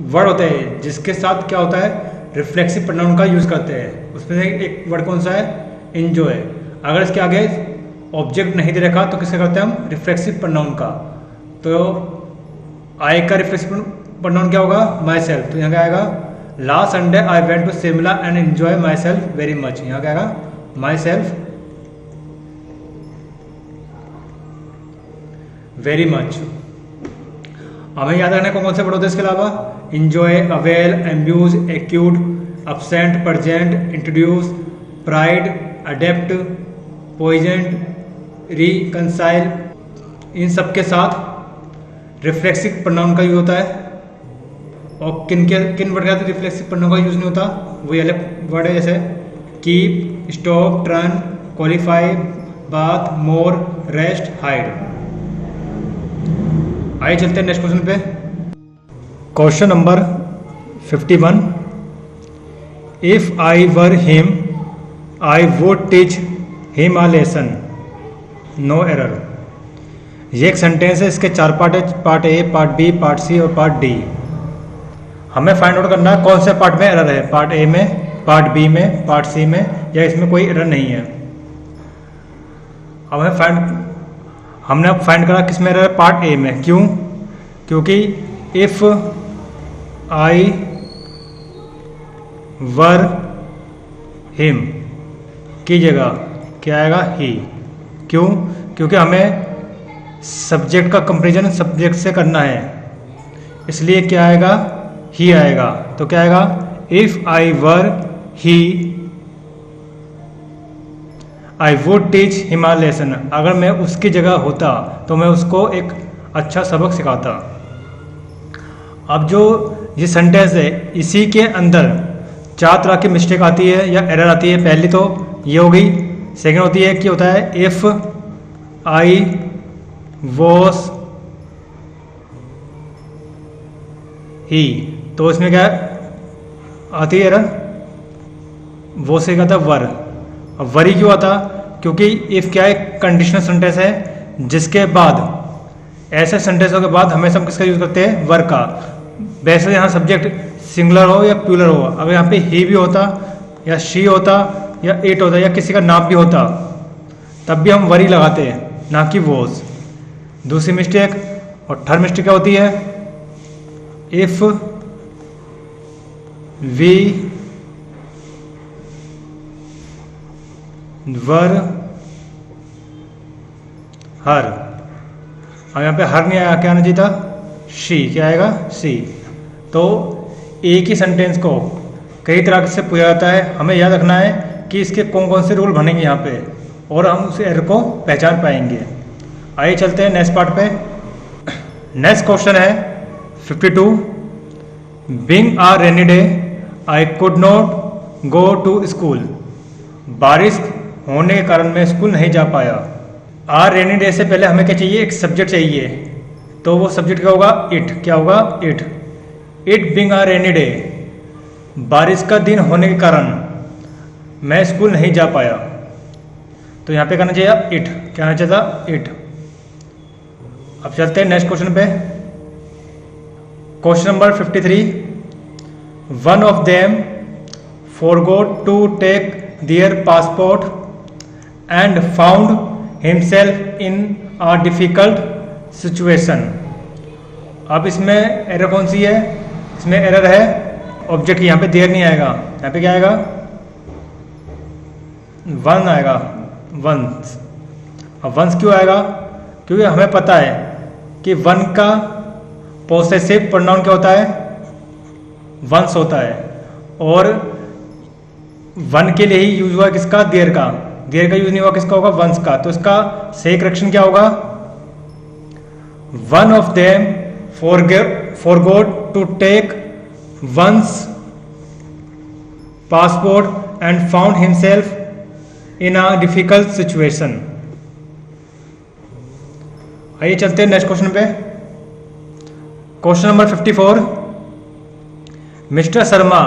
वर्ड होते हैं जिसके साथ क्या होता है? रिफ्लेक्सिव प्रोनाउन का यूज करते हैं। उसमें से एक वर्ड कौन सा है? एंजॉय। अगर इसके आगे ऑब्जेक्ट नहीं दे रखा तो किसका करते हैं हम? रिफ्लेक्सिव प्रोनाउन का। तो आई का रिफ्लेक्सिव प्रोनाउन क्या होगा? Myself. तो यहाँ क्या आएगा? Last Sunday I went to Shimla and enjoy myself very much. यहाँ क्या आएगा? Myself very much. हमें याद रखने को कौन से वर्ड होते हैं इसके अलावा? Enjoy, avail, amuse, acquit, absent, present, introduce, pride, adapt, poignant, reconcile, इन सब के साथ रिफ्लेक्सिव प्रोनाउन का यूज होता है। और किन वर्ड का रिफ्लेक्सिव प्रोनाउन का यूज नहीं होता, वो ये वर्ड है जैसे keep, stop, turn, qualify, bath, more, rest, hide. आइए चलते हैं नेक्स्ट क्वेश्चन पे। Question number 51। If I were him I would teach him a lesson, no error. ये एक सेंटेंस है, इसके 4 पार्ट है, part A, part B, part C और पार्ट डी। हमें फाइंड आउट करना है कौन से पार्ट में एरर है, पार्ट ए में, पार्ट बी में, पार्ट सी में, या इसमें कोई एरर नहीं है। अब हमने फाइंड करा किस में एरर है, पार्ट ए में। क्यों? क्योंकि इफ आई वर हिम की जगह क्या आएगा, ही। क्यों? क्योंकि हमें सब्जेक्ट का कंपेरिजन सब्जेक्ट से करना है, इसलिए क्या आएगा, ही आएगा। तो क्या आएगा, if I were he I would teach him a lesson. अगर मैं उसकी जगह होता तो मैं उसको एक अच्छा सबक सिखाता। अब जो ये सेंटेंस है, इसी के अंदर 4 तरह की मिस्टेक आती है या एरर आती है। पहली तो ये हो गई। सेकंड होती है कि होता है इफ आई वॉज ही, तो इसमें क्या आती है एरर, वो से क्या था, वर। अब वरी क्यों आता, क्योंकि इफ क्या है, कंडीशनल सेंटेंस है, जिसके बाद ऐसे सेंटेंसों के बाद हमेशा हम किसका यूज करते हैं, वर का। वैसे यहाँ सब्जेक्ट सिंगुलर हो या प्लूरल हो, अगर यहाँ पे ही भी होता या शी होता या इट होता या किसी का नाम भी होता, तब भी हम वरी लगाते हैं, ना कि वॉज। दूसरी मिस्टेक और थर्ड मिस्टेक क्या होती है, इफ वी वर हर। अब यहाँ पे हर नहीं आया, क्या आना चाहिए था, शी। क्या आएगा, सी। तो एक ही सेंटेंस को कई तरह से पूछा जाता है। हमें याद रखना है कि इसके कौन कौन से रूल बनेंगे यहाँ पे, और हम उस एरर को पहचान पाएंगे। आइए चलते हैं नेक्स्ट पार्ट पे। नेक्स्ट क्वेश्चन है 52। Being a rainy day I could not go to school. बारिश होने के कारण मैं स्कूल नहीं जा पाया। आ रेनी डे से पहले हमें क्या चाहिए, एक सब्जेक्ट चाहिए। तो वो सब्जेक्ट क्या होगा, इट। क्या होगा, it. It being a rainy day, बारिश का दिन होने के कारण मैं स्कूल नहीं जा पाया। तो यहाँ पे करना चाहिए इट। क्या आना चाहिए था, इट। अब चलते हैं नेक्स्ट क्वेश्चन पे। Question number 53। One of them forgot to take their passport and found himself in a difficult situation। अब इसमें एरर कौन सी है, इसमें एरर है ऑब्जेक्ट की। यहाँ पे देर नहीं आएगा, यहाँ पे क्या आएगा, वन आएगा, वंस। अब वंस क्यों आएगा, क्योंकि हमें पता है कि वन का पोसेसिव प्रोनाउन क्या होता है, वंस होता है। और वन के लिए ही यूज हुआ किसका, देयर का। देयर का यूज नहीं हुआ किसका होगा, वंस का। तो इसका सही करेक्शन क्या होगा, one of them forgot to take one's passport and found himself in a difficult situation। आइए चलते हैं नेक्स्ट क्वेश्चन पे। Question number 54। Mister Sharma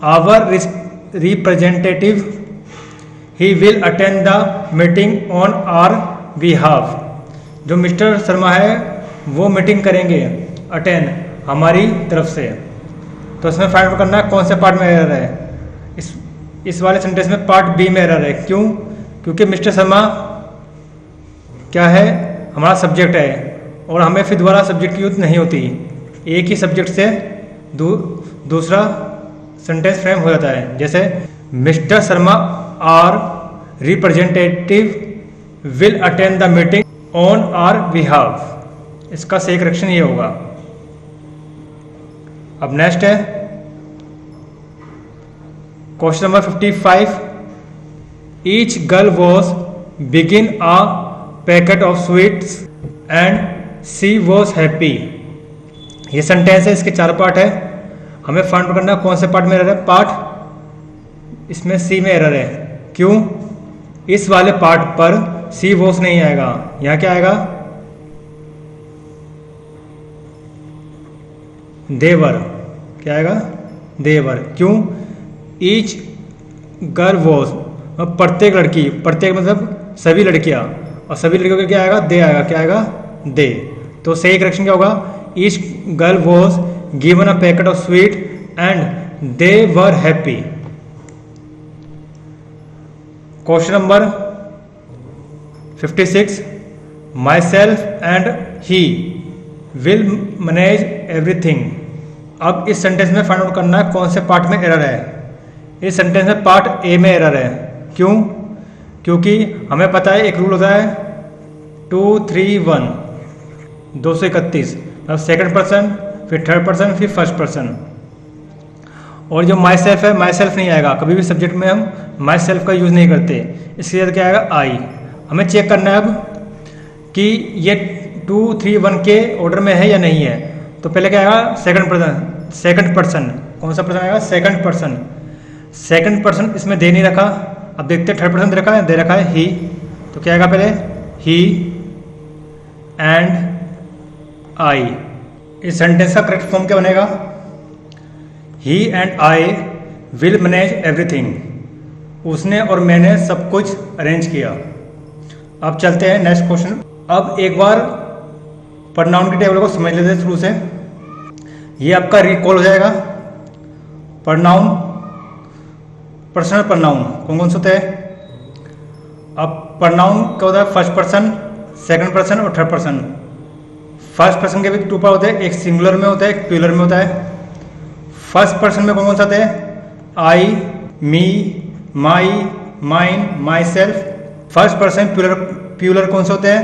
our representative, he will attend the meeting on our behalf। जो mister Sharma है वो meeting करेंगे, attend, हमारी तरफ से। तो इसमें फाइंड आउट करना है कौन से पार्ट में एरर है। इस वाले सेंटेंस में पार्ट बी में एरर है। क्यों, क्योंकि मिस्टर शर्मा क्या है, हमारा सब्जेक्ट है, और हमें फिर दोबारा सब्जेक्ट की यूज नहीं होती। एक ही सब्जेक्ट से दूसरा सेंटेंस फ्रेम हो जाता है। जैसे Mister Sharma our representative will attend the meeting on our behalf. इसका सही करेक्शन ये होगा। अब नेक्स्ट है question number 55। Each girl was begin a packet of sweets and she was happy. ये सेंटेंस है, इसके 4 पार्ट है। हमें फाइंड आउट करना कौन से पार्ट में एरर है। पार्ट इसमें सी में एरर है। क्यों? इस वाले पार्ट पर सी वॉज नहीं आएगा, यहां क्या आएगा? देवर। क्या आएगा? देवर। क्यों? ईच गर्ल वॉज, प्रत्येक लड़की, प्रत्येक मतलब सभी लड़कियां, और सभी लड़कियों का क्या आएगा? दे आएगा। क्या आएगा? दे। तो सही करेक्शन क्या होगा? Each girl was given a packet of sweet and they were happy. Question number 56, my self and he will manage everything. अब इस सेंटेंस में फाइंड आउट करना है कौन से पार्ट में एरर है। इस सेंटेंस में पार्ट ए में एरर है। क्यों? क्योंकि हमें पता है एक रूल होता है 2 3 1, 231, सेकंड पर्सन, फिर थर्ड पर्सन, फिर फर्स्ट पर्सन। और जो माई सेल्फ है, माई सेल्फ नहीं आएगा कभी भी। सब्जेक्ट में हम माई सेल्फ का यूज नहीं करते, इसके लिए क्या आएगा? आई। हमें चेक करना है अब कि ये 2 3 1 के ऑर्डर में है या नहीं है। तो पहले क्या आएगा? Second person. सेकंड पर्सन कौन सा पर्सन आएगा? Second person. सेकंड पर्सन इसमें दे नहीं रखा। अब देखते हैं थर्ड पर्सन दे रखा है, दे रखा है ही। तो क्या आएगा पहले? He and I. इस सेंटेंस का करेक्ट फॉर्म क्या बनेगा? He and I will manage everything. उसने और मैंने सब कुछ अरेंज किया। अब चलते हैं नेक्स्ट क्वेश्चन। अब एक बार प्रोनाउन की टेबल को समझ लेते हैं शुरू से। ये आपका रिकॉल हो जाएगा। प्रोनाउन, पर्सनल प्रोनाउन कौन कौन से होते हैं? अब प्रोनाउन क्या होता है? फर्स्ट पर्सन, सेकंड पर्सन और थर्ड पर्सन। फर्स्ट पर्सन के भी 2 पार्ट होते हैं, एक सिंगुलर में होता है, एक प्लूरल में होता है। फर्स्ट पर्सन में कौन कौन से आते हैं? I, me, my, mine, myself. First person plural कौन से होते हैं?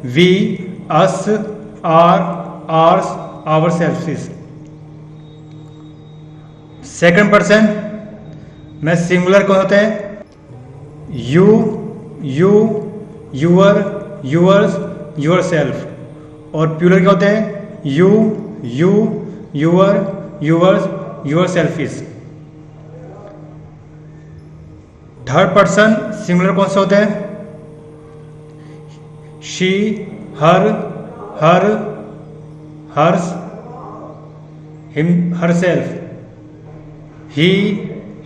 We, us, our, ours, ourselves. Second person में सिंगुलर कौन होते हैं? You, you, your, yours, yourself. और प्लूरल क्या होते हैं? You, you, your, yours, yourselves. Third person singular कौन से होते हैं? She, her, her, hers, him, herself. He,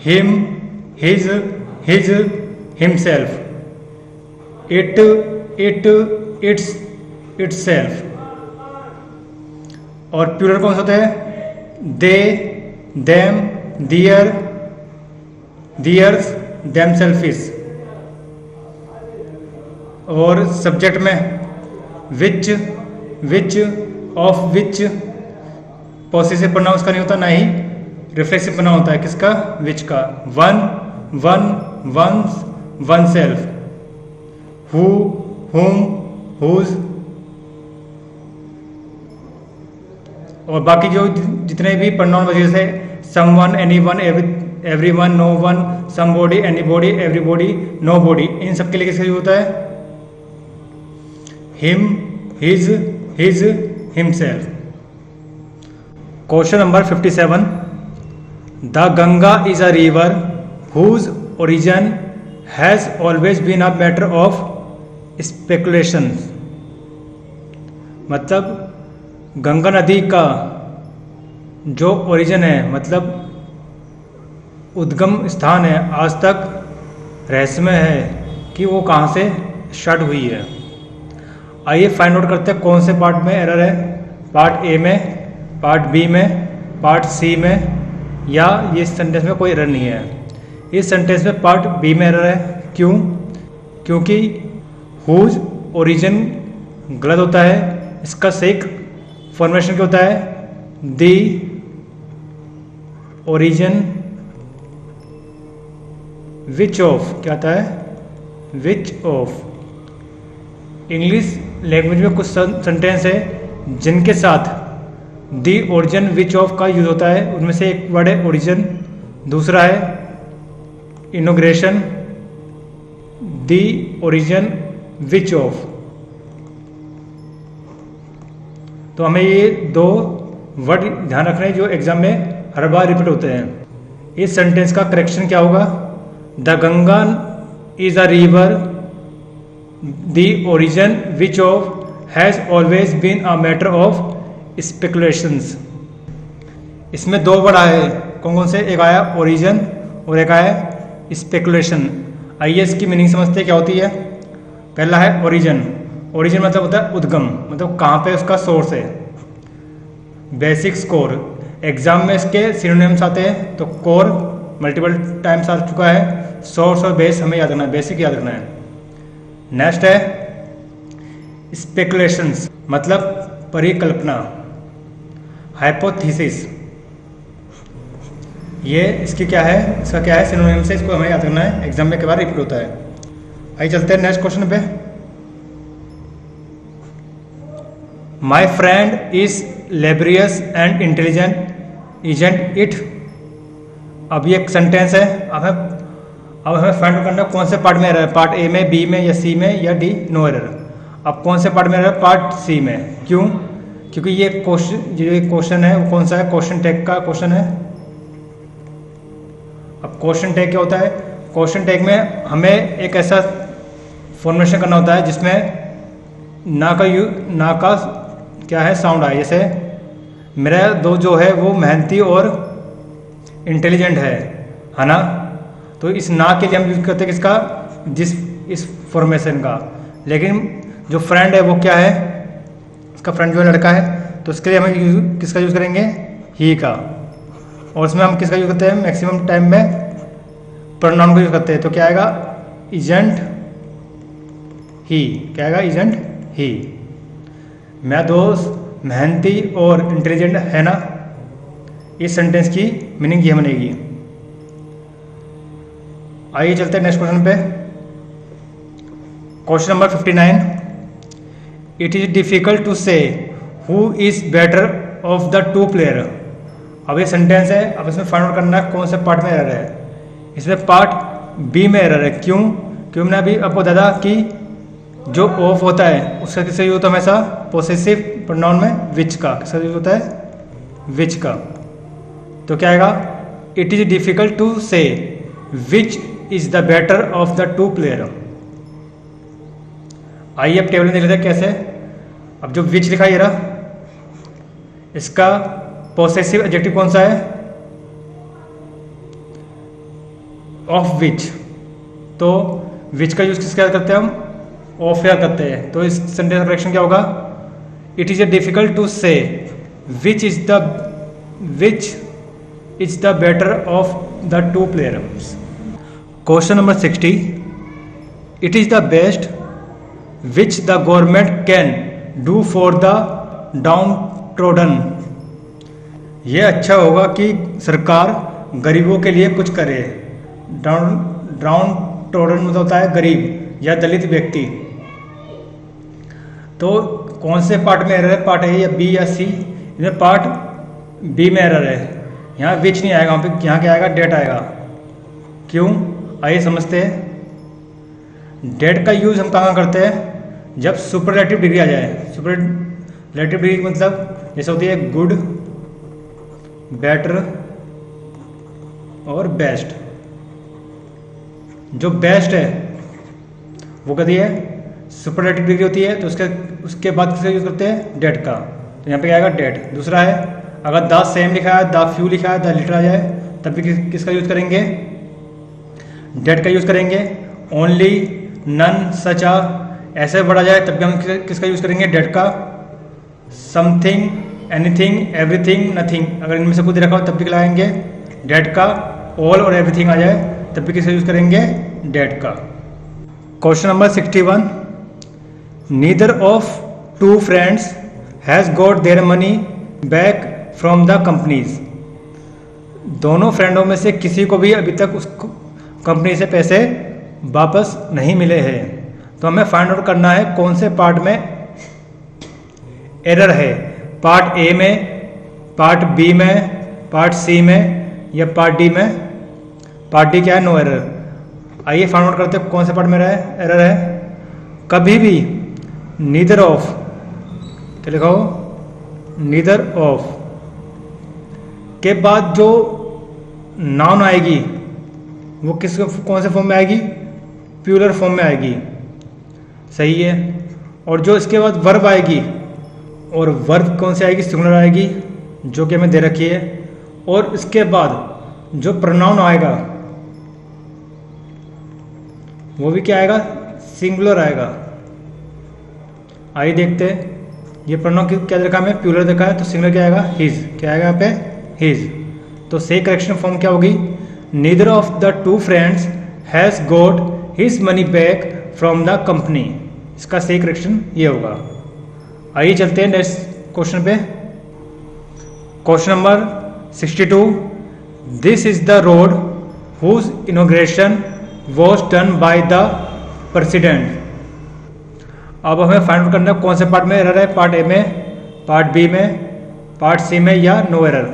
him, his, his, himself. It, it, its, it's self. और plural कौन से होते हैं? दे, देम, दियर, दियर्स, देम सेल्फिस। और सब्जेक्ट में विच, विच, ऑफ विच। पॉसेसिव प्रोनाउन का नहीं होता, ना ही रिफ्लेक्सिव प्रोनाउन होता है। किसका? विच का। One, one, one's, oneself. Who, whom, whose. और बाकी जो जितने भी प्रोनाउन वजह से someone, anyone, everyone, no one, somebody, anybody, everybody, nobody, इन सब के लिए किसका यूज होता है? Him, his, his, himself. Question number 57, the Ganga is a river whose origin has always been a matter of speculation. मतलब गंगा नदी का जो ओरिजिन है, मतलब उद्गम स्थान है, आज तक रहस्यमय है कि वो कहाँ से स्टार्ट हुई है। आइए फाइंड आउट करते हैं कौन से पार्ट में एरर है। पार्ट ए में, पार्ट बी में, पार्ट सी में, या ये सेंटेंस में कोई एरर नहीं है। इस सेंटेंस में पार्ट बी में एरर है। क्यों? क्योंकि हुज ओरिजिन गलत होता है। इसका सही फॉर्मेशन क्या होता है? The origin which of. क्या आता है? Which of. इंग्लिश लैंग्वेज में कुछ सेंटेंस है जिनके साथ दी ओरिजिन विच ऑफ का यूज होता है। उनमें से एक वर्ड है ओरिजिन, दूसरा है inauguration. The origin which of तो हमें ये दो वर्ड ध्यान रखने जो एग्जाम में हर बार रिपीट होते हैं। इस सेंटेंस का करेक्शन क्या होगा? The Ganga is a river the origin which of has always been a matter of speculations. इसमें दो वर्ड आए, कौन कौन से? एक आया ओरिजिन और एक आया स्पेकुलेशन। आइए इसकी मीनिंग समझते क्या होती है। पहला है ओरिजिन। ओरिजिन मतलब होता है उद्गम, मतलब कहाँ पे उसका सोर्स है। बेसिक्स कोर, एग्जाम में इसके सिनोनिम्स आते हैं, तो कोर मल्टीपल टाइम्स आ चुका है। सोर्स और बेस हमें याद रखना है, बेसिक याद रखना है। नेक्स्ट है स्पेकुलेशंस, मतलब परिकल्पना, हाइपोथेसिस। ये इसकी क्या है, इसका क्या है सिनोनिम्स है, इसको हमें याद रखना है, एग्जाम में कई बार रिपीट होता है। आइए चलते हैं नेक्स्ट क्वेश्चन पे। My friend is laborious and intelligent isn't it. अब ये एक सेंटेंस है। अब हमें फाइंड करना कौन से पार्ट में रहा है, पार्ट ए में, बी में, या सी में, या डी। No error. अब कौन से पार्ट में रहा है? पार्ट सी में। क्यों? क्योंकि ये क्वेश्चन है वो कौन सा है? क्वेश्चन टैग का क्वेश्चन है। अब क्वेश्चन टैग क्या होता है? क्वेश्चन टैग में हमें एक ऐसा फॉर्मेशन करना होता है जिसमें ना का क्या है साउंड आए। जैसे मेरा दो जो है वो मेहनती और इंटेलिजेंट है ना। तो इस ना के लिए हम यूज करते हैं किसका? इस फॉर्मेशन का। लेकिन जो फ्रेंड है वो क्या है? इसका फ्रेंड जो है लड़का है, तो उसके लिए हमें किसका यूज करेंगे? ही का। और इसमें हम किसका यूज करते हैं? मैक्सिमम टाइम में प्रोनाउन का यूज करते हैं। तो क्या आएगा? इजेंट ही। क्या आएगा? इजेंट ही। मेरा दोस्त मेहनती और इंटेलिजेंट है ना। इस सेंटेंस की मीनिंग ये बनेगी। आइए चलते हैं नेक्स्ट क्वेश्चन पे। Question number 59। It is difficult to say who is better of the two player. अब ये सेंटेंस है, अब इसमें फाइंड आउट करना है कौन से पार्ट में एरर है। इसमें पार्ट बी में एरर है। क्यों? क्यों मैंने अभी आपको बताया कि जो ऑफ होता है उसका किससे यूज होता है? हमेशा पोसेसिव प्रोनाउन में विच का। किसका यूज होता है? विच का। तो क्या आएगा? It is difficult to say which is the better of the two player. आइए अब टेबल में देख लेते हैं कैसे। अब जो विच लिखा है रहा, इसका पोसेसिव एडजेक्टिव कौन सा है? Of which. तो विच का यूज किसके करते हैं हम? ऑफ या करते हैं। तो इस सेंटेंस का करेक्शन क्या होगा? It is a difficult to say which is the better of the two players. Question number 60। It is the best which the government can do for the downtrodden. यह अच्छा होगा कि सरकार गरीबों के लिए कुछ करे। डाउन ट्रोडन मतलब होता है गरीब या दलित व्यक्ति। तो कौन से पार्ट में एरर है? पार्ट ए या बी या सी? इसमें पार्ट बी में एरर है। यहाँ विच नहीं आएगा, वहाँ पे यहाँ क्या आएगा? डेट आएगा। क्यों? आइए समझते हैं। डेट का यूज हम कहाँ करते हैं? जब सुपरलेटिव डिग्री आ जाए। सुपरलेटिव डिग्री मतलब जैसे होती है गुड, बेटर और बेस्ट। जो बेस्ट है वो कभी है सुपरलेटिव डिग्री होती है। तो उसके बाद किसका यूज करते हैं? डेट का। तो यहाँ पे क्या आएगा? डेट। दूसरा है अगर द सेम लिखा है, द फ्यू लिखा है, द लिटर आ जाए, तब भी किसका यूज करेंगे? डेट का यूज करेंगे। ओनली, नन, सच आ, ऐसे बढ़ा जाए तब भी हम किसका यूज करेंगे? डेट का। समथिंग, एनीथिंग, एवरीथिंग, नथिंग, अगर इनमें से कुछ रखा हो तब भी लगाएंगे डेट का। ऑल और एवरीथिंग आ जाए तब भी किसका यूज करेंगे? डेट का। Question number 61। Neither of two friends has got their money back from the companies. दोनों फ्रेंडों में से किसी को भी अभी तक उस कंपनी से पैसे वापस नहीं मिले हैं। तो हमें फाइंड आउट करना है कौन से पार्ट में एरर है। पार्ट ए में, पार्ट बी में, पार्ट सी में, या पार्ट डी में। पार्ट डी क्या है? No error. आइए फाइंड आउट करते हैं कौन से पार्ट में एरर है। कभी भी नीदर ऑफ, क्या लिखा हो? नीदर ऑफ के बाद जो नाउन आएगी वो कौन से फॉर्म में आएगी? प्लूरल फॉर्म में आएगी, सही है। और जो इसके बाद वर्ब आएगी, और वर्ब कौन सी आएगी? सिंगुलर आएगी, जो कि हमें दे रखी है। और इसके बाद जो प्रोनाउन आएगा वो भी क्या आएगा? सिंगुलर आएगा। आइए देखते हैं, ये प्रोनाउन क्या देखा हमें? प्लूरल देखा है, तो सिंगुलर क्या आएगा? हिज। क्या आएगा यहाँ पे? हिज। तो सही करेक्शन फॉर्म क्या होगी? Neither of the two friends has got his money back from the company. इसका सही करेक्शन ये होगा। आइए चलते हैं नेक्स्ट क्वेश्चन पे। Question number 62, this is the road whose inauguration was done by the president. अब हमें फाइंड आउट करना है कौन से पार्ट में एरर है, पार्ट ए में, पार्ट बी में, पार्ट सी में या नो एरर।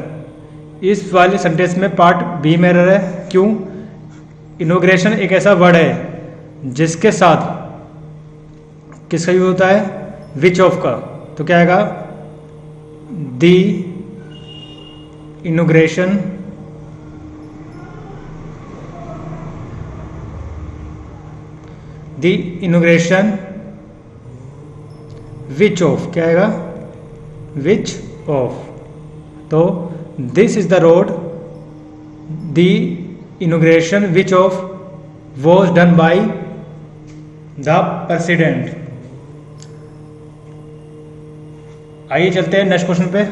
इस वाले सेंटेंस में पार्ट बी में एरर है। क्यों? इनॉग्रेशन एक ऐसा वर्ड है जिसके साथ किसका यूज होता है? विच ऑफ का। तो क्या आएगा? The inauguration which of. क्या आएगा? Which of. तो this is the road the inauguration which of was done by the president. आइए चलते हैं नेक्स्ट क्वेश्चन पे।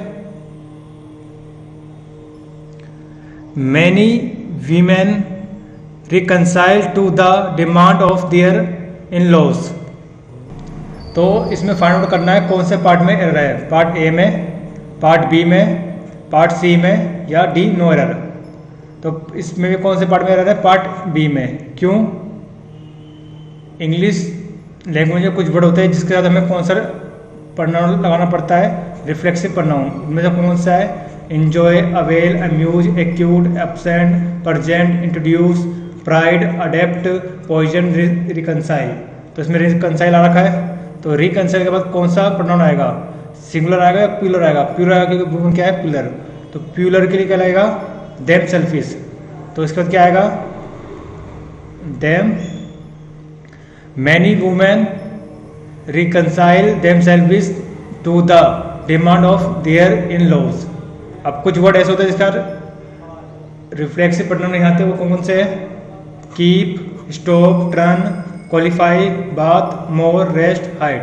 Many women reconcile to the demand of their in laws. तो इसमें find out करना है कौन से पार्ट में एरर है, पार्ट ए में, पार्ट बी में, पार्ट सी में या डी नो एरर। तो इसमें भी कौन से पार्ट में एरर है? पार्ट बी में। क्यों? इंग्लिश लैंग्वेज में कुछ वर्ड होते हैं जिसके साथ हमें कौन सा प्रोनाउन लगाना पड़ता है? Reflexive pronoun. इनमें से कौन सा है? Enjoy, avail, amuse, acquit, absent, present, introduce, pride, adapt, poison, reconcile. तो इसमें रिकंसाइल आ रखा है, तो रिकंसाइल के बाद कौन सा प्रोनाउन आएगा? सिंगुलर आएगा या प्लूरल आएगा? प्लूरल आएगा क्योंकि वुमन क्या है? प्लूरल। तो प्लूरल के लिए क्या लगेगा? Them selfish. तो इसके बाद क्या आएगा? Them. Many women reconcile them selfish to the demand of their in laws. अब कुछ वर्ड ऐसे होते हैं जिसका रिफ्लेक्सिव प्रोनाउन नहीं आते, वो कौन कौन से है? Keep, stop, turn, qualify, bath, more, rest, hide.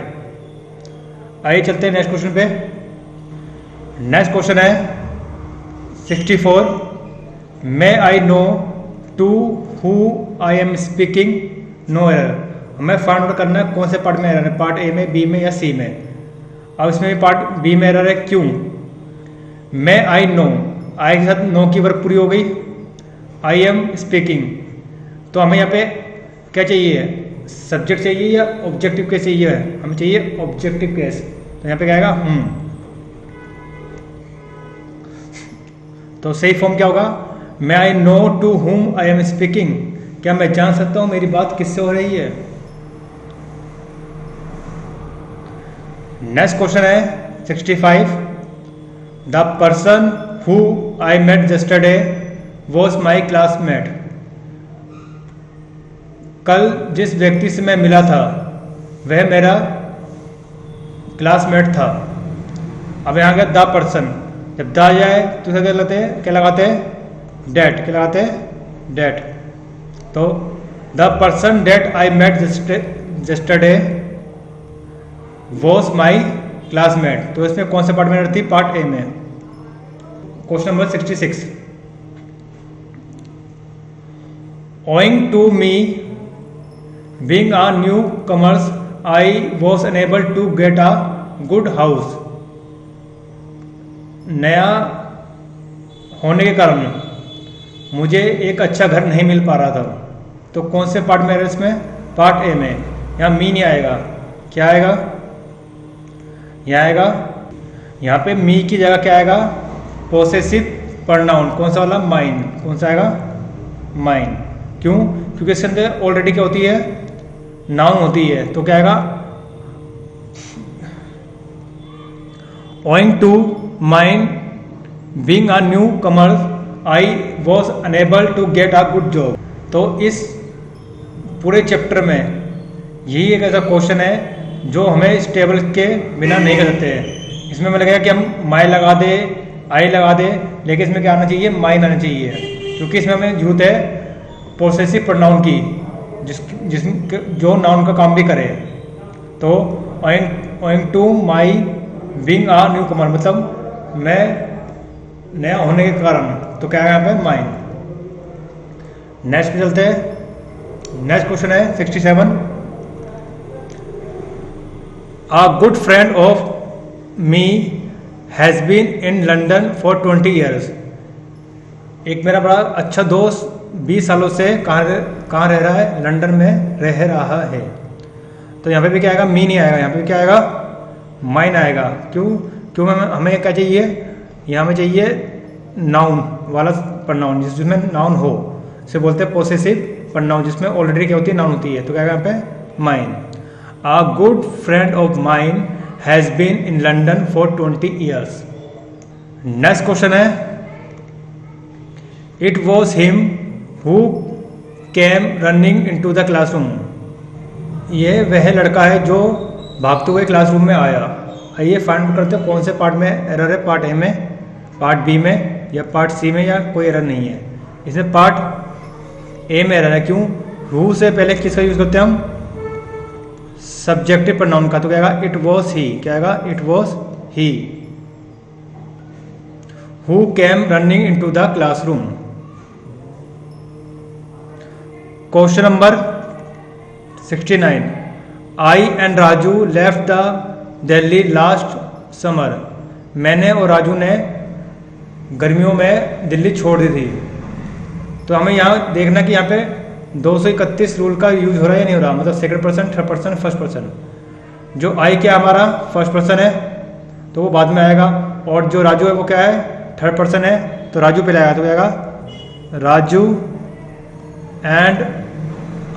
आइए चलते हैं नेक्स्ट क्वेश्चन पे। नेक्स्ट क्वेश्चन है 64, may I know to who I am speaking no error. हमें फाइंड आउट करना है कौन से पार्ट में एरर है, पार्ट ए में, बी में या सी में। अब इसमें भी पार्ट बी में एरर है। क्यों? मे आई नो, आई के साथ नो की वर्ब पूरी हो गई, आई एम स्पीकिंग। तो हमें यहाँ पे क्या चाहिए? सब्जेक्ट चाहिए या ऑब्जेक्टिव केस चाहिए है? हमें चाहिए ऑब्जेक्टिव केस। तो यहाँ पे क्या आएगा? तो सही फॉर्म क्या होगा? मे I know to whom I am speaking. क्या मैं जान सकता हूं मेरी बात किससे हो रही है? नेक्स्ट क्वेश्चन है 65, the person who I met yesterday was my classmate. कल जिस व्यक्ति से मैं मिला था वह मेरा क्लासमेट था। अब यहाँ गया द पर्सन। जब द जाए तो क्या लगाते हैं? डेट। क्या लगाते हैं? डेट। तो the person that I met yesterday was my classmate. तो इसमें कौन से पार्ट में थी? पार्ट ए में। Question number 66, owing to me being a new comers I was unable to get a good house. नया होने के कारण मुझे एक अच्छा घर नहीं मिल पा रहा था। तो कौन से पार्ट में है इसमें? पार्ट ए में। यहाँ मी नहीं आएगा। क्या आएगा? यहाँ आएगा, यहाँ पे मी की जगह क्या आएगा? Possessive pronoun. कौन सा वाला? माइन। कौन सा आएगा? माइन। क्यों? क्योंकि इसके अंदर ऑलरेडी क्या होती है? नाउन होती है। तो क्या आएगा? Owing to mine being a newcomer, I was unable to get a good job. तो इस पूरे चैप्टर में यही एक ऐसा क्वेश्चन है जो हमें इस टेबल के बिना नहीं कर सकते हैं। इसमें हमें लगेगा कि हम माई लगा दे, आई लगा दे, लेकिन इसमें क्या आना चाहिए, माइन आना चाहिए, क्योंकि इसमें हमें जरूरत है पोसेसिव प्रोनाउन की, जो नाउन का काम भी करे। तो owing to my being a newcomer मतलब मैं नया होने के कारण, तो क्या है यहाँ पे, माइन। नेक्स्ट पे चलते हैं। नेक्स्ट क्वेश्चन है 67। A good friend of me has been in London for 20 years. एक मेरा बड़ा अच्छा दोस्त 20 सालों से कहाँ रह रहा है, लंदन में रह रहा है। तो यहाँ पे भी क्या आएगा, मी नहीं आएगा, यहाँ पे भी क्या आएगा, माइन आएगा। क्यों हमें क्या चाहिए, यहाँ में चाहिए नाउन वाला प्रोनाउन, जिसमें नाउन हो, इसे बोलते हैं पोसेसिव प्रोनाउन, जिसमें ऑलरेडी क्या होती है, नाउन होती है। तो क्या आएगा यहाँ पे, mine. A good friend of mine has been in London for 20 years. Next question है, It was him who came running into the classroom. ये वह लड़का है जो भागते हुए क्लासरूम में आया। आइए फाइंड करते हैं कौन से पार्ट में एरर है, पार्ट ए में, पार्ट बी में, या पार्ट सी में, या कोई एरर नहीं है। इसमें पार्ट ए में एरर है। क्यों, हु से पहले किसका यूज करते हैं हम, सब्जेक्टिव प्रोनाउन का। तो क्या आएगा, इट वॉज ही, क्या आएगा, it was he. Who came running into the classroom. Question number 69। I and Raju left the Delhi last summer. मैंने और राजू ने गर्मियों में दिल्ली छोड़ दी थी। तो हमें यहाँ देखना कि यहाँ पे 231 रूल का यूज हो रहा है या नहीं हो रहा, मतलब second person, third person, first person. जो आई क्या हमारा फर्स्ट पर्सन है, तो वो बाद में आएगा, और जो राजू है वो क्या है, थर्ड पर्सन है, तो राजू पहले आएगा। तो क्या आएगा, Raju and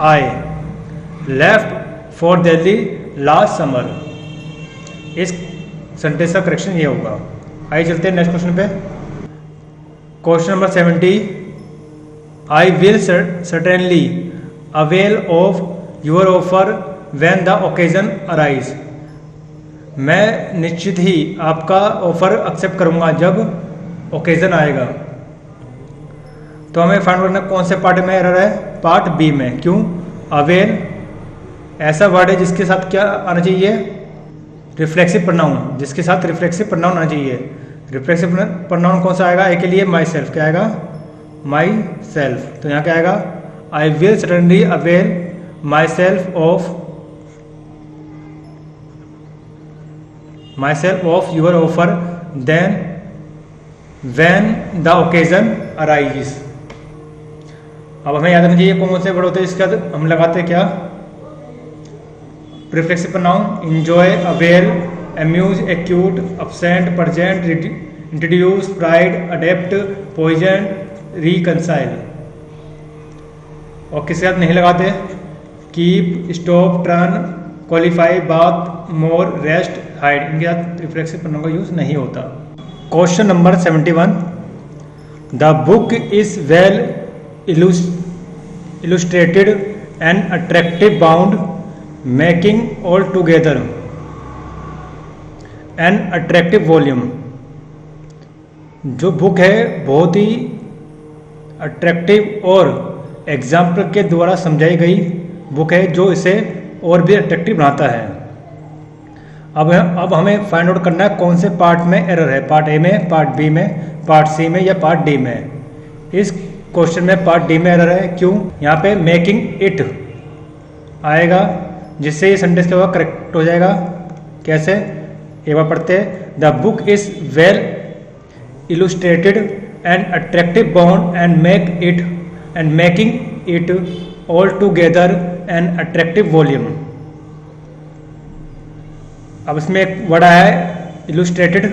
I left for Delhi last summer. इस सेंटेंस का करेक्शन ये होगा। आइए चलते हैं नेक्स्ट क्वेश्चन पे। Question number 70। I will certainly avail of your offer when the occasion arise. मैं निश्चित ही आपका ऑफर एक्सेप्ट करूंगा जब ओकेजन आएगा। तो हमें फाइंड करना कौन से पार्ट में एरर है, पार्ट बी में। क्यों, अवेल ऐसा वर्ड है जिसके साथ क्या आना चाहिए, रिफ्लेक्सिव प्रोनाउन, जिसके साथ रिफ्लेक्सिव प्रोनाउन आना चाहिए। रिफ्लेक्सिव प्रोनाउन कौन सा आएगा, ए के लिए माई सेल्फ, क्या आएगा, माई सेल्फ। तो यहाँ क्या आएगा, I will suddenly avail myself of your offer then when the occasion arise. अब हमें याद रखना चाहिए कौन से वर्ड होते हैं इसके बाद हम लगाते हैं क्या, prefix pronoun. Enjoy, avail, amuse, acquit, absent, present, introduce, pride, adapt, poison, reconcile. और किसके साथ नहीं लगाते, keep, stop, turn, qualify, bath, more, rest, hide, इनके साथ रिफ्लेक्सिव प्रोनाउन का यूज नहीं होता। Question number 71। The book is well illustrated and attractive bound, making altogether an attractive volume। जो बुक है बहुत ही अट्रैक्टिव और एग्जाम्पल के द्वारा समझाई गई बुक है, जो इसे और भी अट्रैक्टिव बनाता है। अब हमें फाइंड आउट करना है कौन से पार्ट में एरर है, पार्ट ए में, पार्ट बी में, पार्ट सी में, या पार्ट डी में। इस क्वेश्चन में पार्ट डी में एरर है। क्यों, यहाँ पे मेकिंग इट आएगा, जिससे ये सेंटेंस क्या होगा, करेक्ट हो जाएगा। कैसे, एक बार पढ़ते हैं। The book is well illustrated and attractive bound and making it altogether an attractive volume। अब इसमें एक वर्ड आया है illustrated।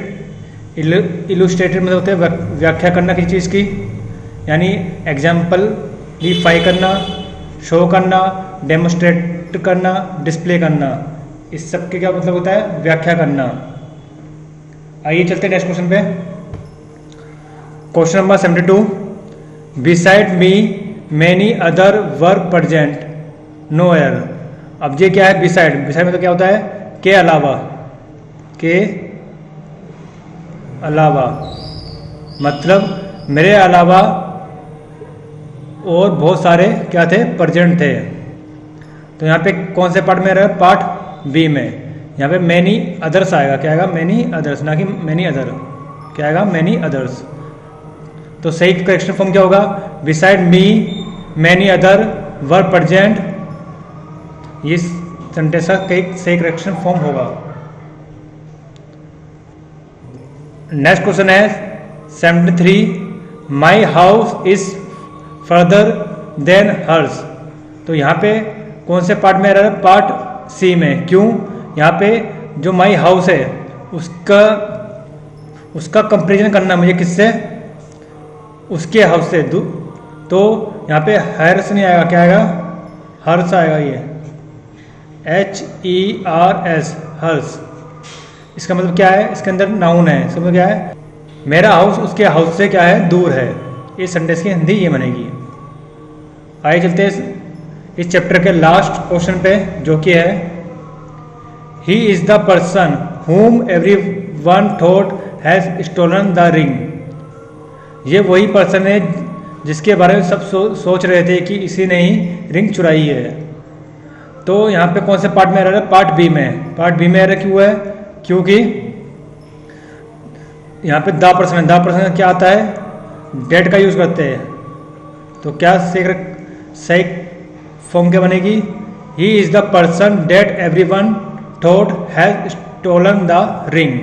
illustrated मतलब होता है व्याख्या करना किसी चीज़ की, यानी एग्जाम्पलीफाई करना, शो करना, डेमोस्ट्रेट करना, डिस्प्ले करना। इस सब के क्या मतलब होता है, व्याख्या करना। आइए चलते हैं नेक्स्ट क्वेश्चन पे। Question number 72, beside me many other were present no error. अब ये क्या है, बिसाइड, बिसाइड में तो क्या होता है, के अलावा, के अलावा, मतलब मेरे अलावा और बहुत सारे क्या थे, प्रेजेंट थे। तो यहाँ पे कौन से पार्ट में रहा, पार्ट बी में। यहाँ पे मैनी अदर्स आएगा, क्या आएगा, मैनी अदर्स, ना कि मैनी अदर, क्या आएगा, मैनी अदर्स। तो सही करेक्शन फॉर्म क्या होगा, beside me many other were present, ये सेंटेंस का सही करेक्शन फॉर्म होगा। नेक्स्ट क्वेश्चन है 73, my house is further than hers. तो यहाँ पे कौन से पार्ट में रहा है, पार्ट सी में। क्यों, यहाँ पे जो माई हाउस है उसका कंपेरिजन करना मुझे किससे, उसके हाउस से। तो यहाँ पे हर्स नहीं आएगा, क्या आएगा, हर्स आएगा, ये HERS, हर्स। इसका मतलब क्या है, इसके अंदर नाउन है, इसका मतलब क्या है, मेरा हाउस उसके हाउस से क्या है, दूर है। इस सेंटेंस की हिंदी ये बनेगी। आइए चलते हैं इस चैप्टर के लास्ट क्वेश्चन पे, जो कि है ही is the person whom everyone thought has stolen the ring। ये वही पर्सन है जिसके बारे में सब सोच रहे थे कि इसी ने ही रिंग चुराई है। तो यहाँ पे कौन से पार्ट में आ रहा है, पार्ट बी में। पार्ट बी में क्यों है, क्योंकि यहाँ पे द पर्सन है, द पर्सन क्या आता है, डेट का यूज करते हैं। तो क्या सही फॉर्म क्या बनेगी, he is the person that everyone thought has stolen the ring.